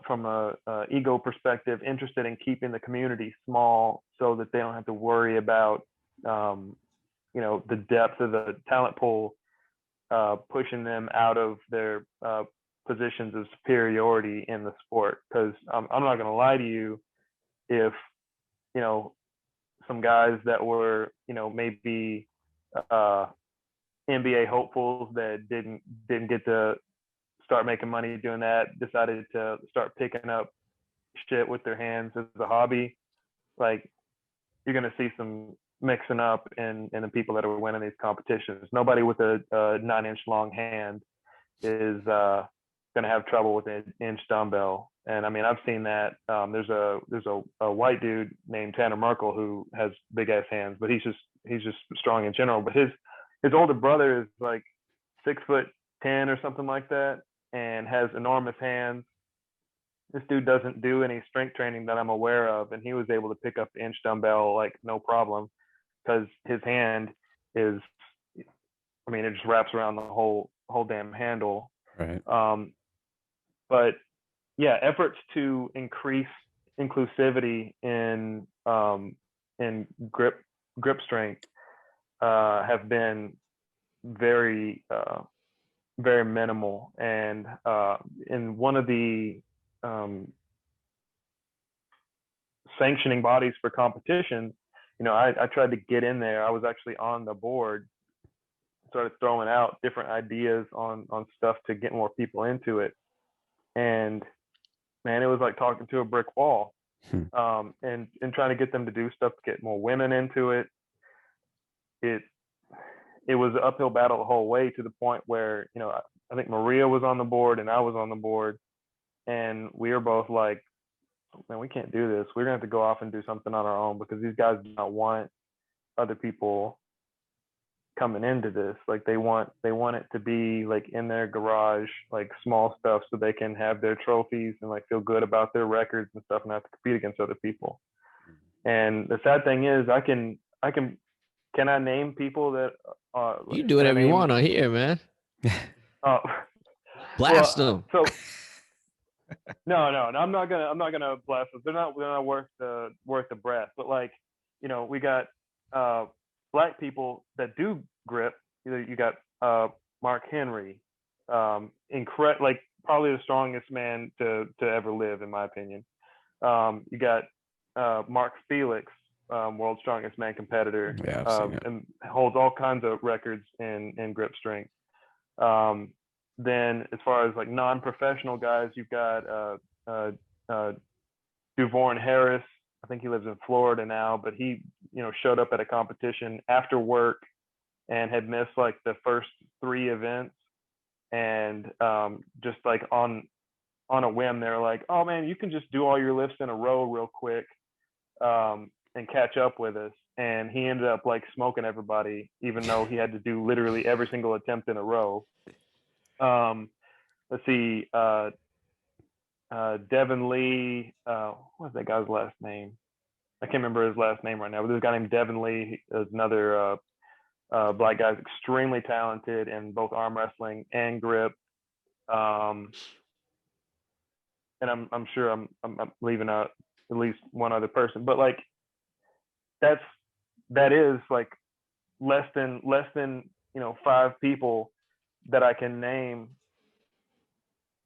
ego perspective, interested in keeping the community small so that they don't have to worry about the depth of the talent pool pushing them out of their positions of superiority in the sport. Because I'm not going to lie to you, if you know some guys that were maybe uh, NBA hopefuls that didn't get to start making money doing that, decided to start picking up shit with their hands as a hobby, like, you're going to see some mixing up in the people that are winning these competitions. Nobody with a 9-inch long hand is going to have trouble with an inch dumbbell. And I mean, I've seen that. There's a white dude named Tanner Merkel who has big ass hands, but he's just strong in general. But his older brother is like 6'10" or something like that, and has enormous hands. This dude doesn't do any strength training that I'm aware of, and he was able to pick up the inch dumbbell like no problem because his hand is, I mean, it just wraps around the whole damn handle. Right. But yeah, efforts to increase inclusivity in grip strength have been very very minimal. And in one of the sanctioning bodies for competition, I tried to get in there. I was actually on the board, started throwing out different ideas on stuff to get more people into it. And man, it was like talking to a brick wall. And trying to get them to do stuff to get more women into it. It was an uphill battle the whole way, to the point where, I think Maria was on the board and I was on the board, and we were both like, man, we can't do this. We're gonna have to go off and do something on our own, because these guys do not want other people coming into this. Like, they want it to be like in their garage, like small stuff, so they can have their trophies and like feel good about their records and stuff, and have to compete against other people. And the sad thing is, can I name people that You do whatever you want on here, man. uh, Blast them. So no, I'm not gonna blast them. They're not worth the breath. But like, we got black people that do grip. You got Mark Henry, like probably the strongest man to ever live, in my opinion. You got Mark Felix, world's strongest man competitor, Yeah, I've seen it. and holds all kinds of records in grip strength. Then as far as like non-professional guys, you've got Duvorn Harris. I think he lives in Florida now, but he, showed up at a competition after work and had missed like the first 3 events. And just like on a whim, they're like, oh man, you can just do all your lifts in a row real quick and catch up with us. And he ended up like smoking everybody, even though he had to do literally every single attempt in a row. Let's see, Devin Lee, what's that guy's last name? I can't remember his last name right now, but there's a guy named Devin Lee, is another black guy, extremely talented in both arm wrestling and grip. And I'm sure I'm leaving out at least one other person, but like that is like less than 5 people that I can name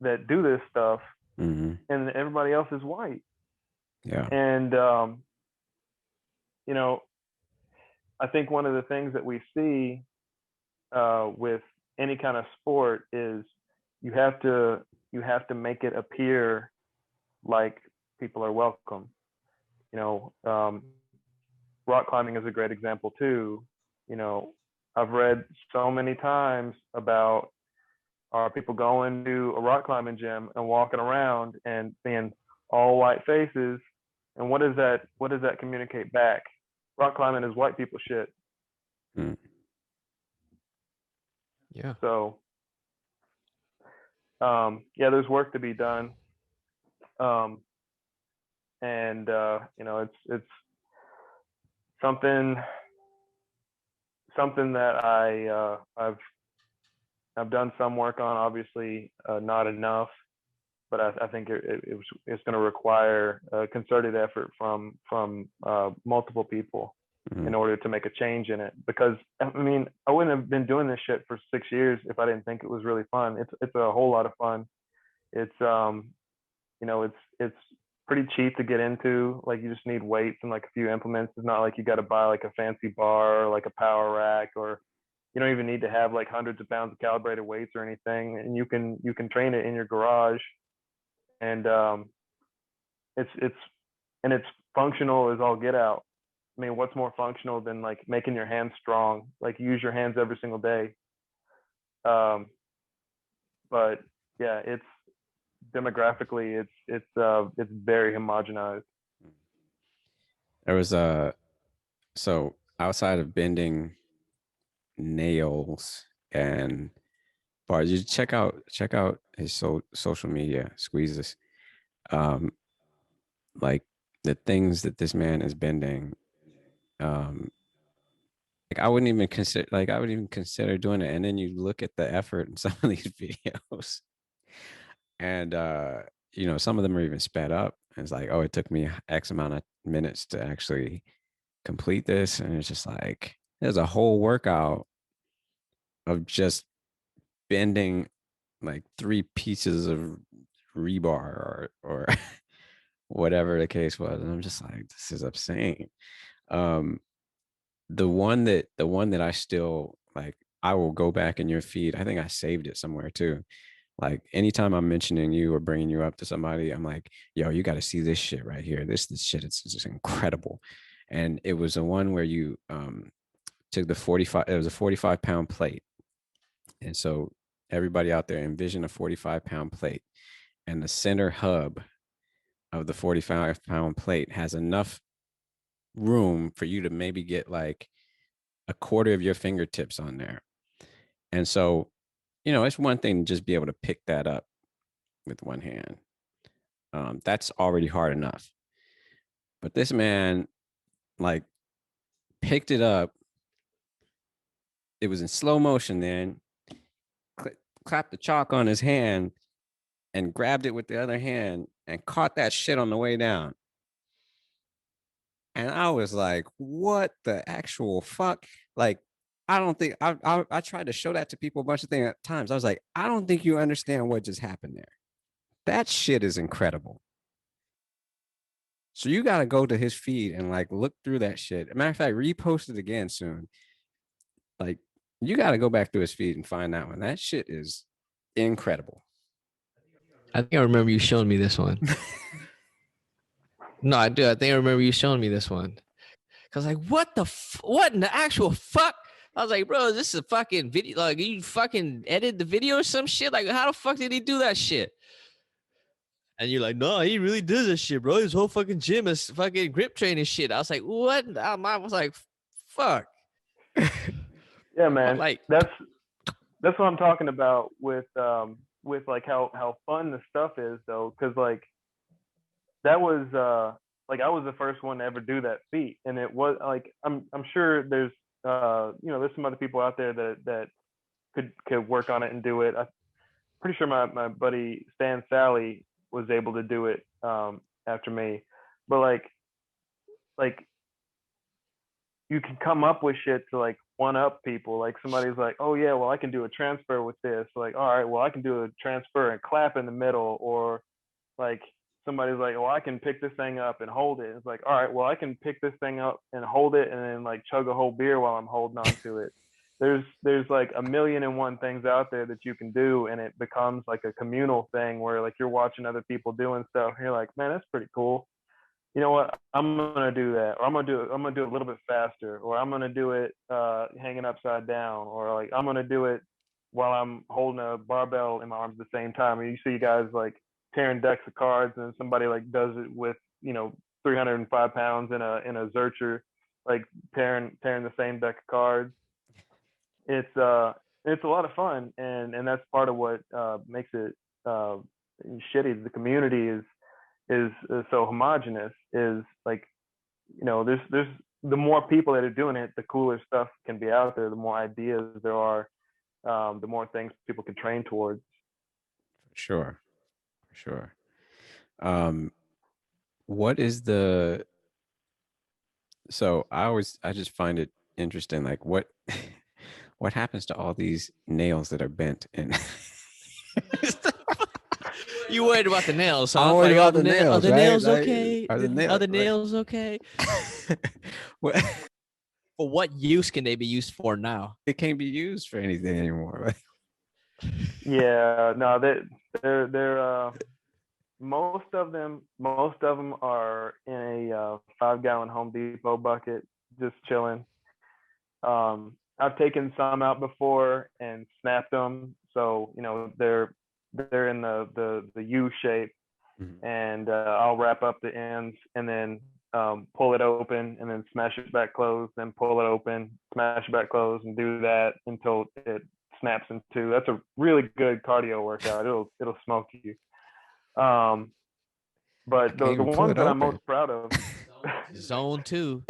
that do this stuff, Mm-hmm. and everybody else is white. Yeah. And I think one of the things that we see with any kind of sport is you have to make it appear like people are welcome. Rock climbing is a great example too. I've read so many times about people going to a rock climbing gym and walking around and seeing all white faces And what does that communicate back? Rock climbing is white people shit. Mm. Yeah. So yeah, there's work to be done. Um, and it's something that I've done some work on. Obviously, not enough, but I think it's going to require a concerted effort from multiple people in order to make a change in it. Because I mean, I wouldn't have been doing this shit for 6 years if I didn't think it was really fun. It's a whole lot of fun. It's it's pretty cheap to get into. Like, you just need weights and like a few implements. It's not like you got to buy like a fancy bar or like a power rack, or you don't even need to have like hundreds of pounds of calibrated weights or anything. And you can train it in your garage, and it's and it's functional as all get out. I mean, what's more functional than like making your hands strong? Like, use your hands every single day. Um, but yeah, it's demographically, it's very homogenized. There was a so outside of bending nails and bars, you check out his social media squeezes. Um, like the things that this man is bending. Um, I wouldn't even consider doing it. And then you look at the effort in some of these videos, and some of them are even sped up. And it's like, oh, it took me X amount of minutes to actually complete this. And it's just like there's a whole workout of just bending like 3 pieces of rebar or whatever the case was. And I'm just like, this is insane. Um, the one that I still like, I will go back in your feed. I think I saved it somewhere too. Like anytime I'm mentioning you or bringing you up to somebody, I'm like, yo, you got to see this shit right here. This shit, it's just incredible. And it was the one where you took the 45, it was a 45-pound plate. And so everybody out there envision a 45-pound plate, and the center hub of the 45-pound plate has enough room for you to maybe get like a quarter of your fingertips on there. And so, it's one thing to just be able to pick that up with one hand. That's already hard enough. But this man, like, picked it up. It was in slow motion then, clapped the chalk on his hand and grabbed it with the other hand and caught that shit on the way down. And I was like, what the actual fuck? Like, I don't think I tried to show that to people a bunch of things at times. I was like, I don't think you understand what just happened there. That shit is incredible. So you got to go to his feed and like look through that shit. Matter of fact, repost it again soon. Like, you got to go back through his feed and find that one. That shit is incredible. I think I remember you showing me this one. No, I do. I think I remember you showing me this one. Cause like, what in the actual fuck? I was like, bro, this is a fucking video. Like, you fucking edit the video or some shit. Like, how the fuck did he do that shit? And you're like, no, he really does this shit, bro. His whole fucking gym is fucking grip training shit. I was like, what? I was like, fuck. Yeah, I'm man, like, that's what I'm talking about with like how fun the stuff is, though, because like that was like I was the first one to ever do that feat, and it was like I'm sure there's some other people out there that could work on it and do it. I'm pretty sure my buddy Stan Sally was able to do it after me, but like you can come up with shit to like one up people. Like, somebody's like, oh yeah, well I can do a transfer with this. Like, all right, well I can do a transfer and clap in the middle. Or like somebody's like, oh, I can pick this thing up and hold it. It's like, all right, well I can pick this thing up and hold it and then like chug a whole beer while I'm holding on to it. There's like a million and one things out there that you can do, and it becomes like a communal thing where like you're watching other people doing stuff and you're like, man, that's pretty cool. You know what, I'm gonna do that, or I'm gonna do it a little bit faster, or I'm gonna do it hanging upside down, or like I'm gonna do it while I'm holding a barbell in my arms at the same time. And you see guys like tearing decks of cards, and somebody like does it with 305 pounds in a Zercher, like tearing the same deck of cards. It's a lot of fun, and that's part of what makes it shitty. The community is so homogenous. Is like, there's the more people that are doing it, the cooler stuff can be out there. The more ideas there are, the more things people can train towards. Sure, sure. What is the so I just find it interesting, like what what happens to all these nails that are bent and You worried about the nails, huh? I'm worried Like, about the are nails, the right? nails Like, okay? are the Are nails the like nails okay? what For what use can they be used for now? it can't be used for anything anymore. Like, Yeah, no, they're most of them are in a 5-gallon Home Depot bucket, just chilling. I've taken some out before and snapped them, so they're in the U shape, mhm. and I'll wrap up the ends and then pull it open and then smash it back closed, then pull it open, smash it back closed, and do that until it snaps in two. That's a really good cardio workout. It'll smoke you. Um, I but can't the even pull ones it that I'm open. most proud of, Zone 2.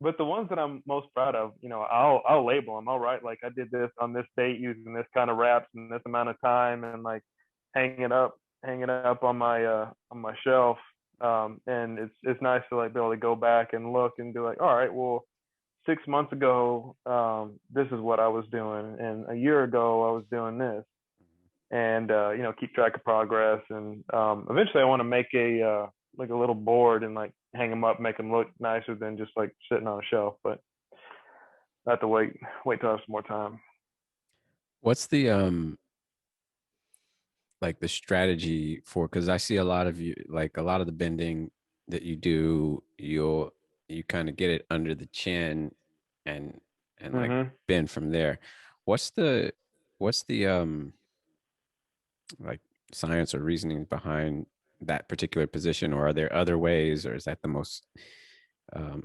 but the ones that I'm most proud of, I'll label them. I'll write like I did this on this date using this kind of wraps and this amount of time, and like hang it up on my shelf. And it's nice to like be able to go back and look and be like, all right, well, 6 months ago, this is what I was doing, and a year ago I was doing this, and keep track of progress. And eventually I want to make a like a little board and like hang them up, make them look nicer than just like sitting on a shelf. But I have to wait till I have some more time. What's the like the strategy for, because I see a lot of you, like a lot of the bending that you do, you kind of get it under the chin and like Mm-hmm. bend from there. What's the like science or reasoning behind that particular position, or are there other ways, or is that the most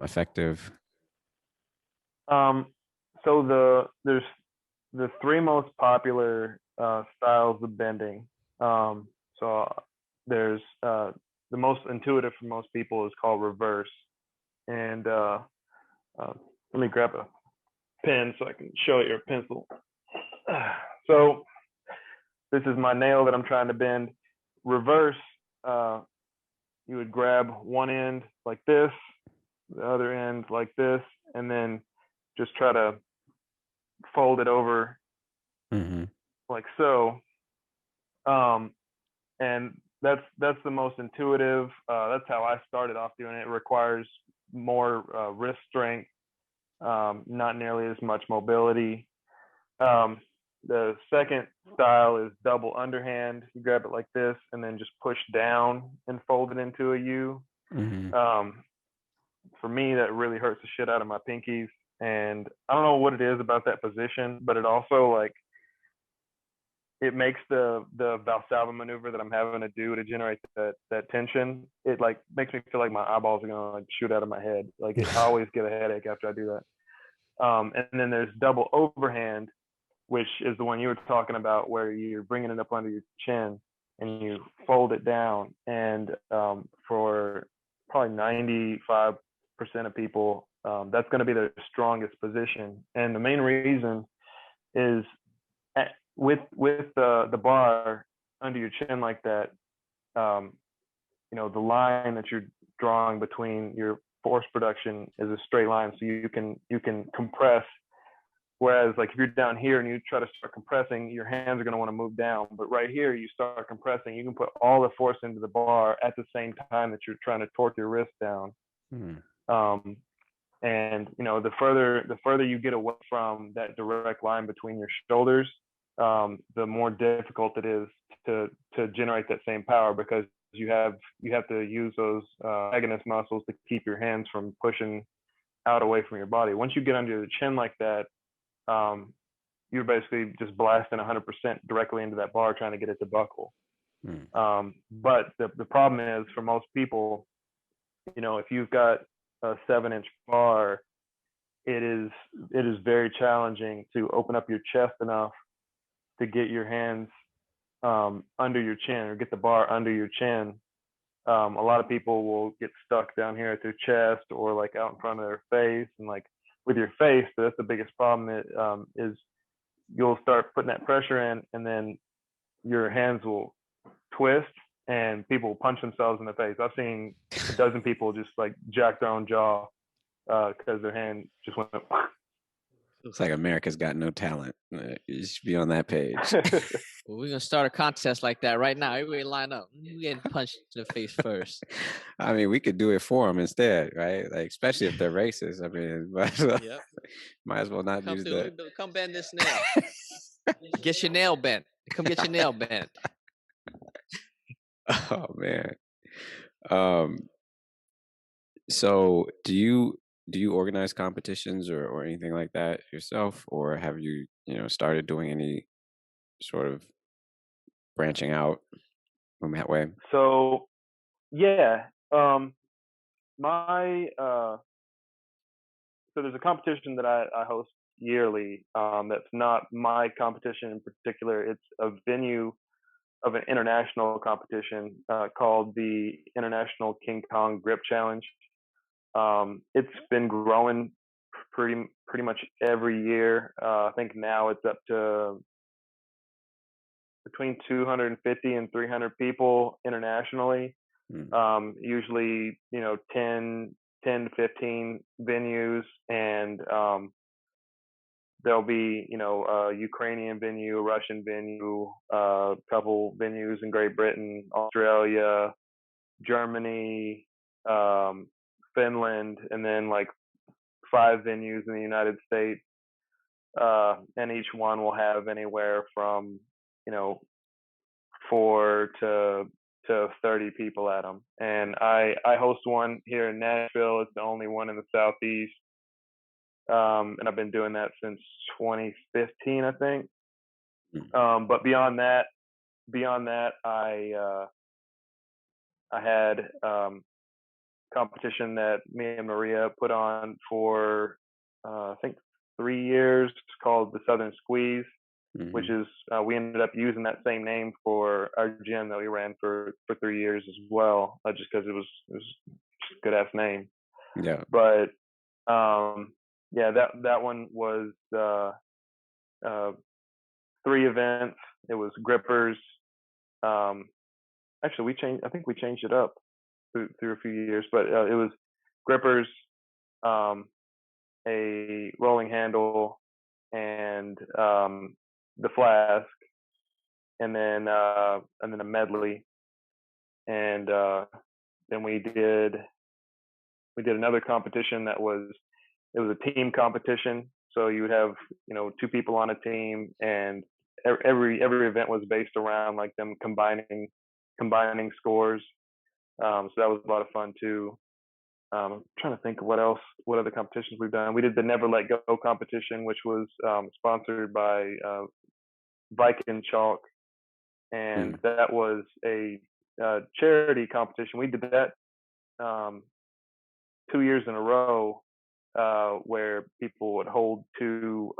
effective? Um, so there's the three most popular styles of bending. So there's the most intuitive for most people is called reverse. And uh, let me grab a pen so I can show you a pencil. So this is my nail that I'm trying to bend. Reverse, uh, you would grab one end like this, the other end like this, and then just try to fold it over Mm-hmm. like so. Um, and that's the most intuitive. That's how I started off doing it. It requires more wrist strength, not nearly as much mobility. Um, the second style is double underhand. You grab it like this and then just push down and fold it into a U. Mm-hmm. For me, that really hurts the shit out of my pinkies. And I don't know what it is about that position, but it also like it makes the Valsalva maneuver that I'm having to do to generate that tension. It like makes me feel like my eyeballs are gonna like shoot out of my head. Like I always get a headache after I do that. And then there's double overhand, which is the one you were talking about, where you're bringing it up under your chin and you fold it down. And for probably 95% of people, that's going to be their strongest position. And the main reason is with the bar under your chin like that, um, the line that you're drawing between your force production is a straight line, so you can compress. Whereas like if you're down here and you try to start compressing, your hands are going to want to move down. But right here, you start compressing, you can put all the force into the bar at the same time that you're trying to torque your wrist down. Mm-hmm. And the further you get away from that direct line between your shoulders, the more difficult it is to generate that same power, because you have to use those agonist muscles to keep your hands from pushing out away from your body. Once you get under the chin like that, you're basically just blasting 100% directly into that bar, trying to get it to buckle. But the problem is for most people, if you've got a 7-inch bar, it is very challenging to open up your chest enough to get your hands under your chin, or get the bar under your chin. A lot of people will get stuck down here at their chest, or like out in front of their face, and like with your face, that's the biggest problem. Is you'll start putting that pressure in, and then your hands will twist, and people will punch themselves in the face. I've seen a dozen people just like jack their own jaw because their hand just went. Looks like America's Got No Talent. You should be on that page. Well, we're gonna start a contest like that right now. Everybody line up. We getting punched in the face first. I mean, we could do it for them instead, right? Like, especially if they're racist. I mean, Yep. might as well not Come use through. that. Come bend this nail. Get your nail bent. Come get your nail bent. Oh man. So do you organize competitions or anything like that yourself, or have you started doing any sort of branching out in that way? So yeah, my so there's a competition that I host yearly. That's not my competition in particular. It's a venue of an international competition called the International King Kong Grip Challenge. It's been growing pretty much every year. I think now it's up to between 250 and 300 people internationally. Usually, 10 to 15 venues, and there'll be, a Ukrainian venue, a Russian venue, a couple venues in Great Britain, Australia, Germany, Finland, and then like 5 venues in the United States. And each one will have anywhere from, 4 to 30 people at them. And I host one here in Nashville. It's the only one in the Southeast. And I've been doing that since 2015, I think. But beyond that, I had competition that me and Maria put on for I think 3 years, called the Southern Squeeze, which is we ended up using that same name for our gym that we ran for 3 years as well, just because it was just a good ass name. Yeah. But yeah, that one was 3 events. It was grippers. Actually, I think we changed it up through a few years, but it was grippers, a rolling handle, and the flask, and then a medley, and then we did another competition that was a team competition. So you would have 2 people on a team, and every event was based around like them combining scores. So that was a lot of fun too. I'm trying to think of what other competitions we've done. We did the Never Let Go competition, which was sponsored by Viking Chalk, and that was a charity competition. We did that 2 years in a row, where people would hold 2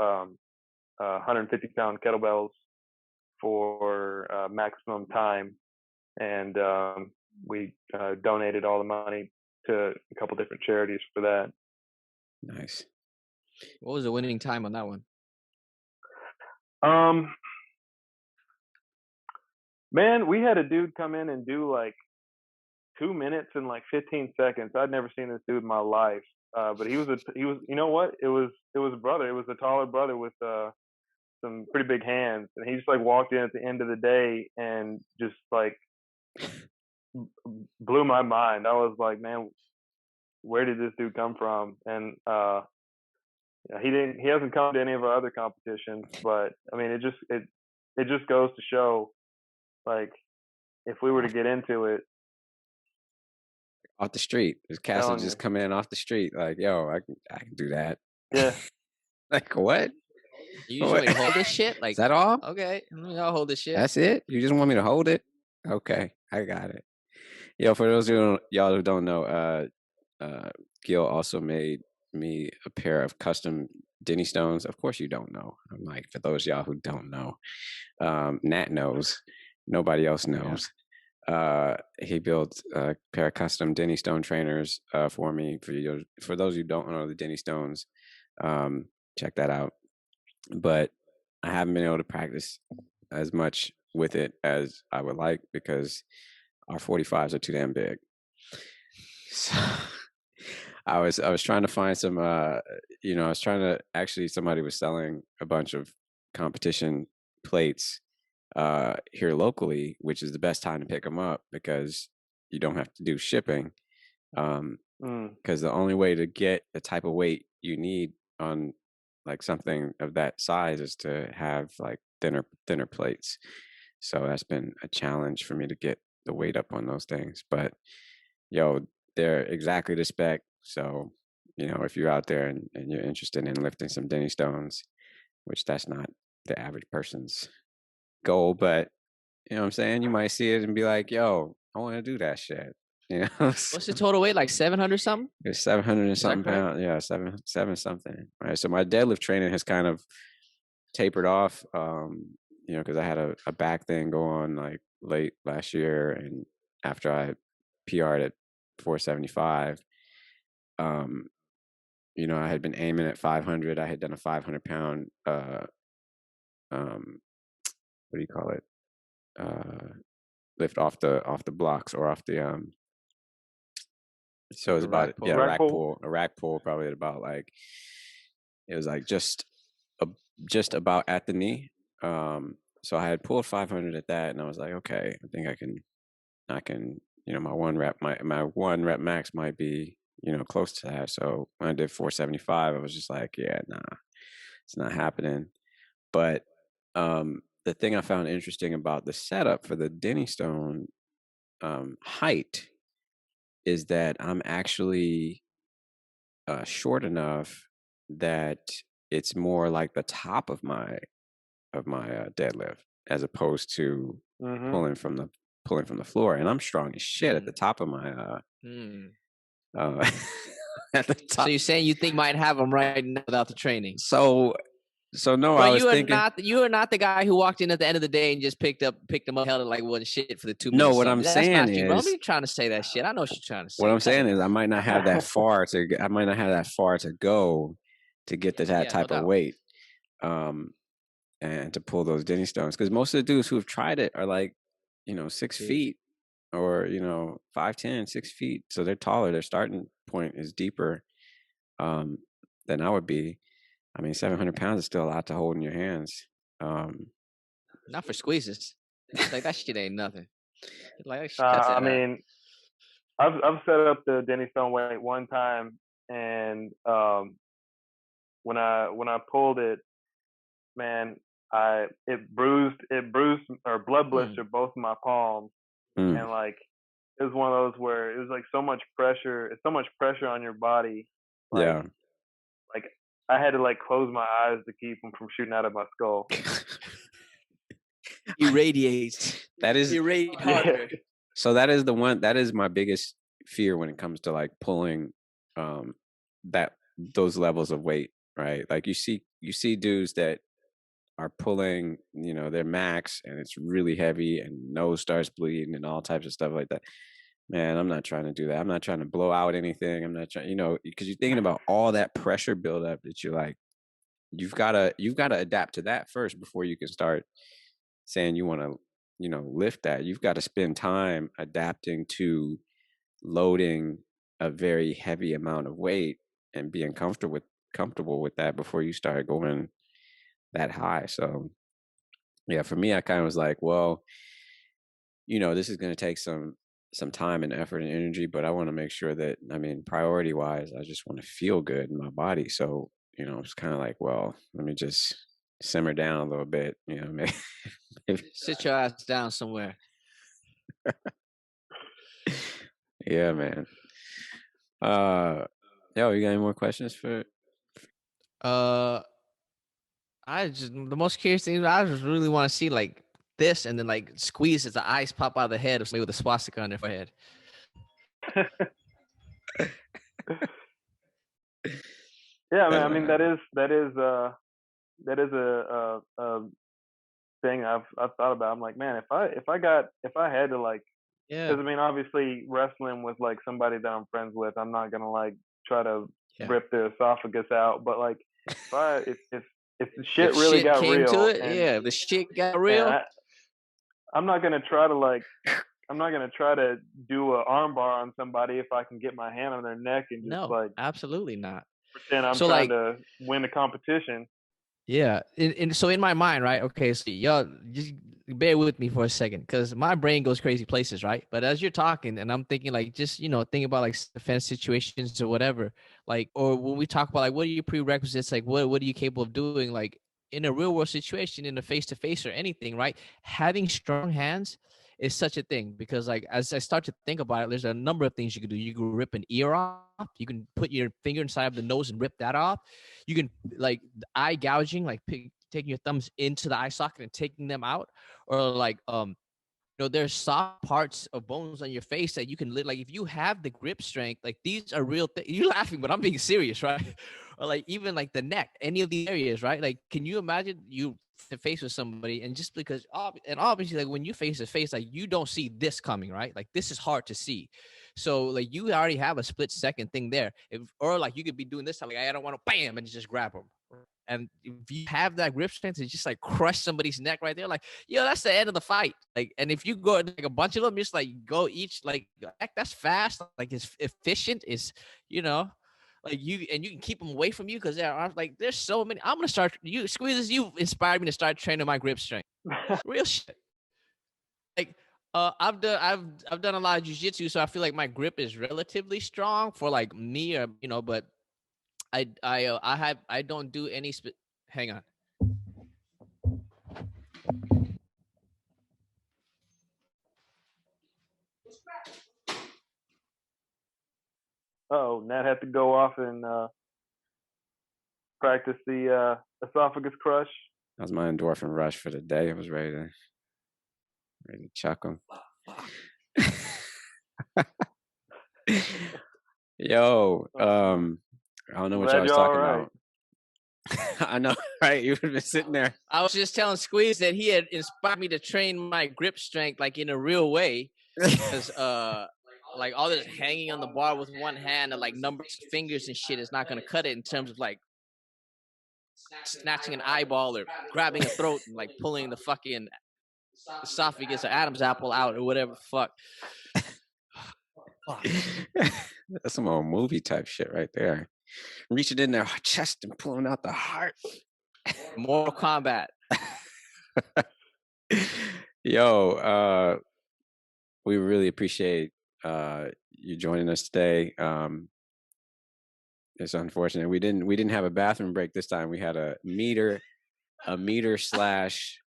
150-pound kettlebells for maximum time, and we donated all the money to a couple different charities for that. Nice. What was the winning time on that one? Man, we had a dude come in and do like 2 minutes and like 15 seconds. I'd never seen this dude in my life. But he was you know what? It was a brother. It was a taller brother with some pretty big hands, and he just like walked in at the end of the day and just like blew my mind. I was like, man, where did this dude come from? And he hasn't come to any of our other competitions, but I mean, it just goes to show, like, if we were to get into it off the street, this castle just come in off the street, like, yo, I can do that. Yeah. Like, what? You usually hold this shit? Like, is that all? Okay, I'll hold this shit. That's it? You just want me to hold it? Okay, I got it. Yo, for those y'all who don't know, Gil also made me a pair of custom Denny Stones. Of course, you don't know. I'm like, for those y'all who don't know, Nat knows. Nobody else Yeah. knows. He built a pair of custom Denny Stone trainers for me. For those who don't know the Denny Stones, um, check that out. But I haven't been able to practice as much with it as I would like because our 45s are too damn big. So I was trying to find some I was trying to actually somebody was selling a bunch of competition plates here locally, which is the best time to pick them up because you don't have to do shipping. Because the only way to get the type of weight you need on like something of that size is to have like thinner plates. So that's been a challenge for me to get the weight up on those things. But yo, they're exactly the spec. So, if you're out there and you're interested in lifting some Denny Stones, which that's not the average person's goal, but you know what I'm saying? You might see it and be like, yo, I want to do that shit. What's the total weight? Like 700 something? It's 700 and Is that something correct? pounds. Yeah, seven something. Right. So my deadlift training has kind of tapered off, because I had a back thing go on like late last year. And after I PR'd at 475, I had been aiming at 500. I had done a 500-pound, what do you call it? Lift off the blocks or off the so it was The about rack yeah, pull. Rack pull. a rack pull probably at about like it was like just about at the knee. So I had pulled 500 at that, and I was like, okay, I think I can my my one rep max might be close to that. So when I did 475, I was just like, yeah, nah, it's not happening. But the thing I found interesting about the setup for the Denny Stone height is that I'm actually short enough that it's more like the top of my deadlift as opposed to Mm-hmm. pulling from the floor. And I'm strong as shit at the top of my at the So top. you're saying you think might have them right now without the training? So no, I But was thinking. you are not the guy who walked in at the end of the day and just picked them up, held it like one shit for the 2 No, minutes. what I'm That's saying not you, bro. Don't is be trying to say that shit. I know what you're trying to what say. I'm Cut saying it. is I might not have that far to go to get to that Yeah, no type of doubt. weight. And to pull those Denny Stones. Because most of the dudes who have tried it are like, 6 feet or, 5'10", 6 feet. So they're taller. Their starting point is deeper than I would be. I mean, 700 pounds is still a lot to hold in your hands. Not for squeezes. Like that shit ain't nothing. Like cut that I out. mean, I've set up the Denny Stone weight one time, and when I pulled it, man, it bruised or blood blistered both of my palms, Mm, and like it was one of those where it was like so much pressure. It's so much pressure on your body, like yeah. like I had to like close my eyes to keep them from shooting out of my skull. Irradiates. That is Irradiate Yeah. harder. so that is my biggest fear when it comes to like pulling that those levels of weight, right? Like you see dudes that are pulling, their max and it's really heavy and nose starts bleeding and all types of stuff like that. Man, I'm not trying to do that. I'm not trying to blow out anything. I'm not trying, because you're thinking about all that pressure buildup that you're like, you've gotta adapt to that first before you can start saying you want to, lift that. You've got to spend time adapting to loading a very heavy amount of weight and being comfortable with that before you start going that high. So yeah, for me, I kind of was like, well, this is going to take some time and effort and energy, but I want to make sure that, I mean, priority wise, I just want to feel good in my body. So, it's kind of like, well, let me just simmer down a little bit, maybe. Sit your ass down somewhere. Yeah, man. Yo, you got any more questions for? The most curious thing I just really want to see like this, and then like squeeze as the eyes pop out of the head of somebody with a swastika on their forehead. Yeah, man. I mean, that is a thing I've thought about. I'm like, man, if I had to like, Yeah, because I mean, obviously wrestling with like somebody that I'm friends with, I'm not gonna like try to yeah. rip their esophagus out. But like, if the If shit really shit got came to real, it, yeah. If the shit got and real, I'm not gonna try to like, I'm not gonna try to do a armbar on somebody if I can get my hand on their neck and just no, like absolutely not. pretend I'm So trying like, to win the competition. yeah, so in my mind, right? Okay, so y'all just bear with me for a second, because my brain goes crazy places, right? But as you're talking, and I'm thinking like, just think about like defense situations or whatever, like, or when we talk about like, what are your prerequisites? Like, what are you capable of doing? Like in a real world situation, in a face to face or anything, right? Having strong hands is such a thing, because like as I start to think about it, there's a number of things you can do. You can rip an ear off. You can put your finger inside of the nose and rip that off. You can like eye gouging, like taking your thumbs into the eye socket and taking them out, or like there's soft parts of bones on your face that you can like if you have the grip strength, like these are real things. You're laughing, but I'm being serious, right? Or like even like the neck, any of these areas, right? Like, can you imagine you face with somebody, and just because and obviously like when you face to face, like you don't see this coming, right? Like this is hard to see. So like you already have a split second thing there. Or like you could be doing this, like I don't want to bam and just grab them. And if you have that grip strength to just like crush somebody's neck right there, like, that's the end of the fight. Like, and if you go like a bunch of them, just like go each, like, that's fast, like it's efficient, is, like you can keep them away from you, because there are like there's so many. I'm gonna start you squeezes. You inspired me to start training my grip strength. Real shit. Like, I've done a lot of jujitsu, so I feel like my grip is relatively strong for like me, or but I don't do any. Hang on. Oh, Nat had to go off and practice the esophagus crush. That was my endorphin rush for the day. I was ready to chuck them. Yo, I don't know what y'all Glad was you're all talking right. about. I know, right? You've been sitting there. I was just telling Squeeze that he had inspired me to train my grip strength, like in a real way, because like all this hanging on the bar with one hand and like numbers of fingers and shit is not gonna cut it in terms of like snatching an eyeball or grabbing a throat and like pulling the fucking esophagus or Adam's apple out or whatever the fuck. That's some old movie type shit right there. Reaching in their chest and pulling out the heart. Mortal Kombat. Yo, we really appreciate you joining us today. It's unfortunate we didn't have a bathroom break this time. We had a meter slash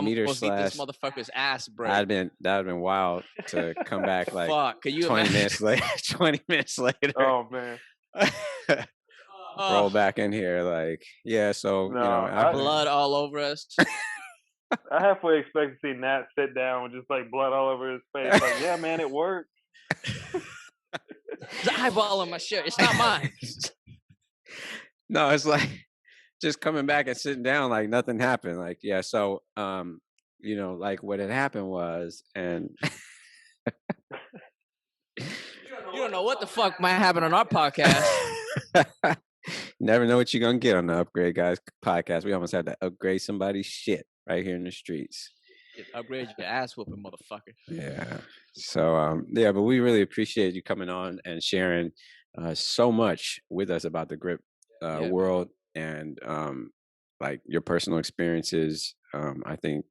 meter Almost beat this slash. motherfucker's ass break. That'd have been wild to come back like Fuck, can you 20 imagine? minutes later. 20 minutes later. Oh man. Roll back in here like, yeah, so No, blood all over us. I halfway expect to see Nat sit down with just like blood all over his face. Like, yeah, man, it worked. There's an eyeball on my shirt. It's not mine. No, it's like just coming back and sitting down like nothing happened. Like, yeah, so like what had happened was, and you don't know what the fuck might happen on our podcast. Never know what you're gonna get on the Upgrade Guys podcast. We almost had to upgrade somebody's shit right here in the streets. Upgrade your ass whooping, motherfucker. Yeah. So yeah, but we really appreciate you coming on and sharing so much with us about the grip world, and like your personal experiences. I think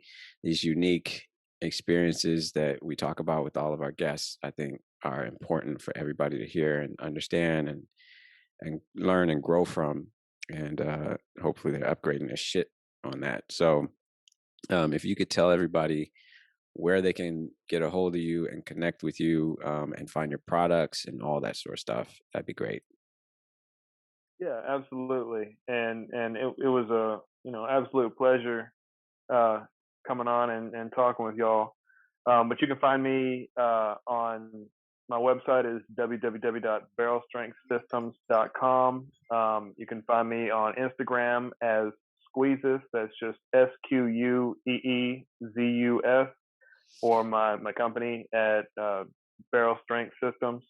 these unique experiences that we talk about with all of our guests, I think, are important for everybody to hear and understand and learn and grow from. And hopefully they're upgrading their shit on that. So if you could tell everybody where they can get a hold of you and connect with you, and find your products and all that sort of stuff, that'd be great. Yeah, absolutely. And it was a absolute pleasure coming on and talking with y'all. But you can find me on my website is www.barrelstrengthsystems.com. You can find me on Instagram as Squeezus. That's just SQUEEZUS, or my company at Barrel Strength Systems.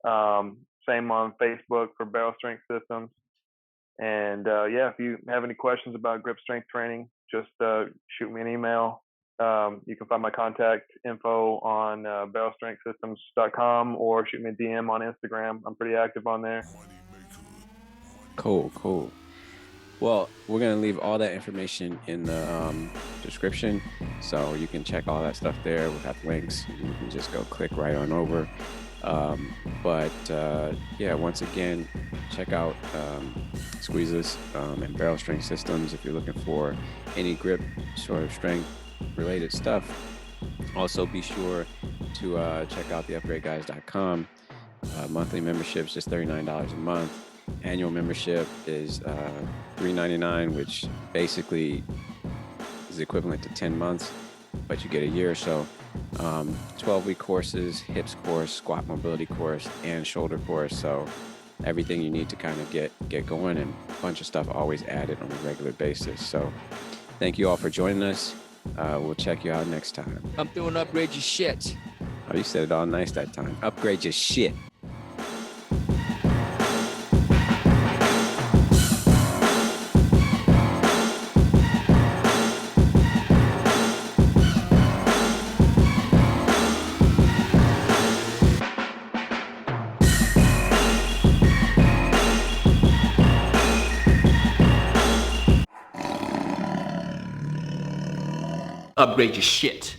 Same on Facebook for Barrel Strength Systems. And yeah, if you have any questions about grip strength training, just shoot me an email. You can find my contact info on barrelstrengthsystems.com, or shoot me a DM on Instagram. I'm pretty active on there. Cool. Well, we're going to leave all that information in the description, so you can check all that stuff there. We'll have links. You can just go click right on over. Yeah, once again, check out Squeezus and Barrel Strength Systems if you're looking for any grip sort of strength related stuff. Also, be sure to check out the upgradeguys.com. Monthly membership's just $39 a month. Annual membership is $399, which basically is equivalent to 10 months, but you get a year. So 12-week courses, hips course, squat mobility course, and shoulder course. So everything you need to kind of get going, and a bunch of stuff always added on a regular basis. So thank you all for joining us. We'll check you out next time. I'm doing upgrade your shit. Oh, you said it all nice that time. Upgrade your shit. Upgrade your shit.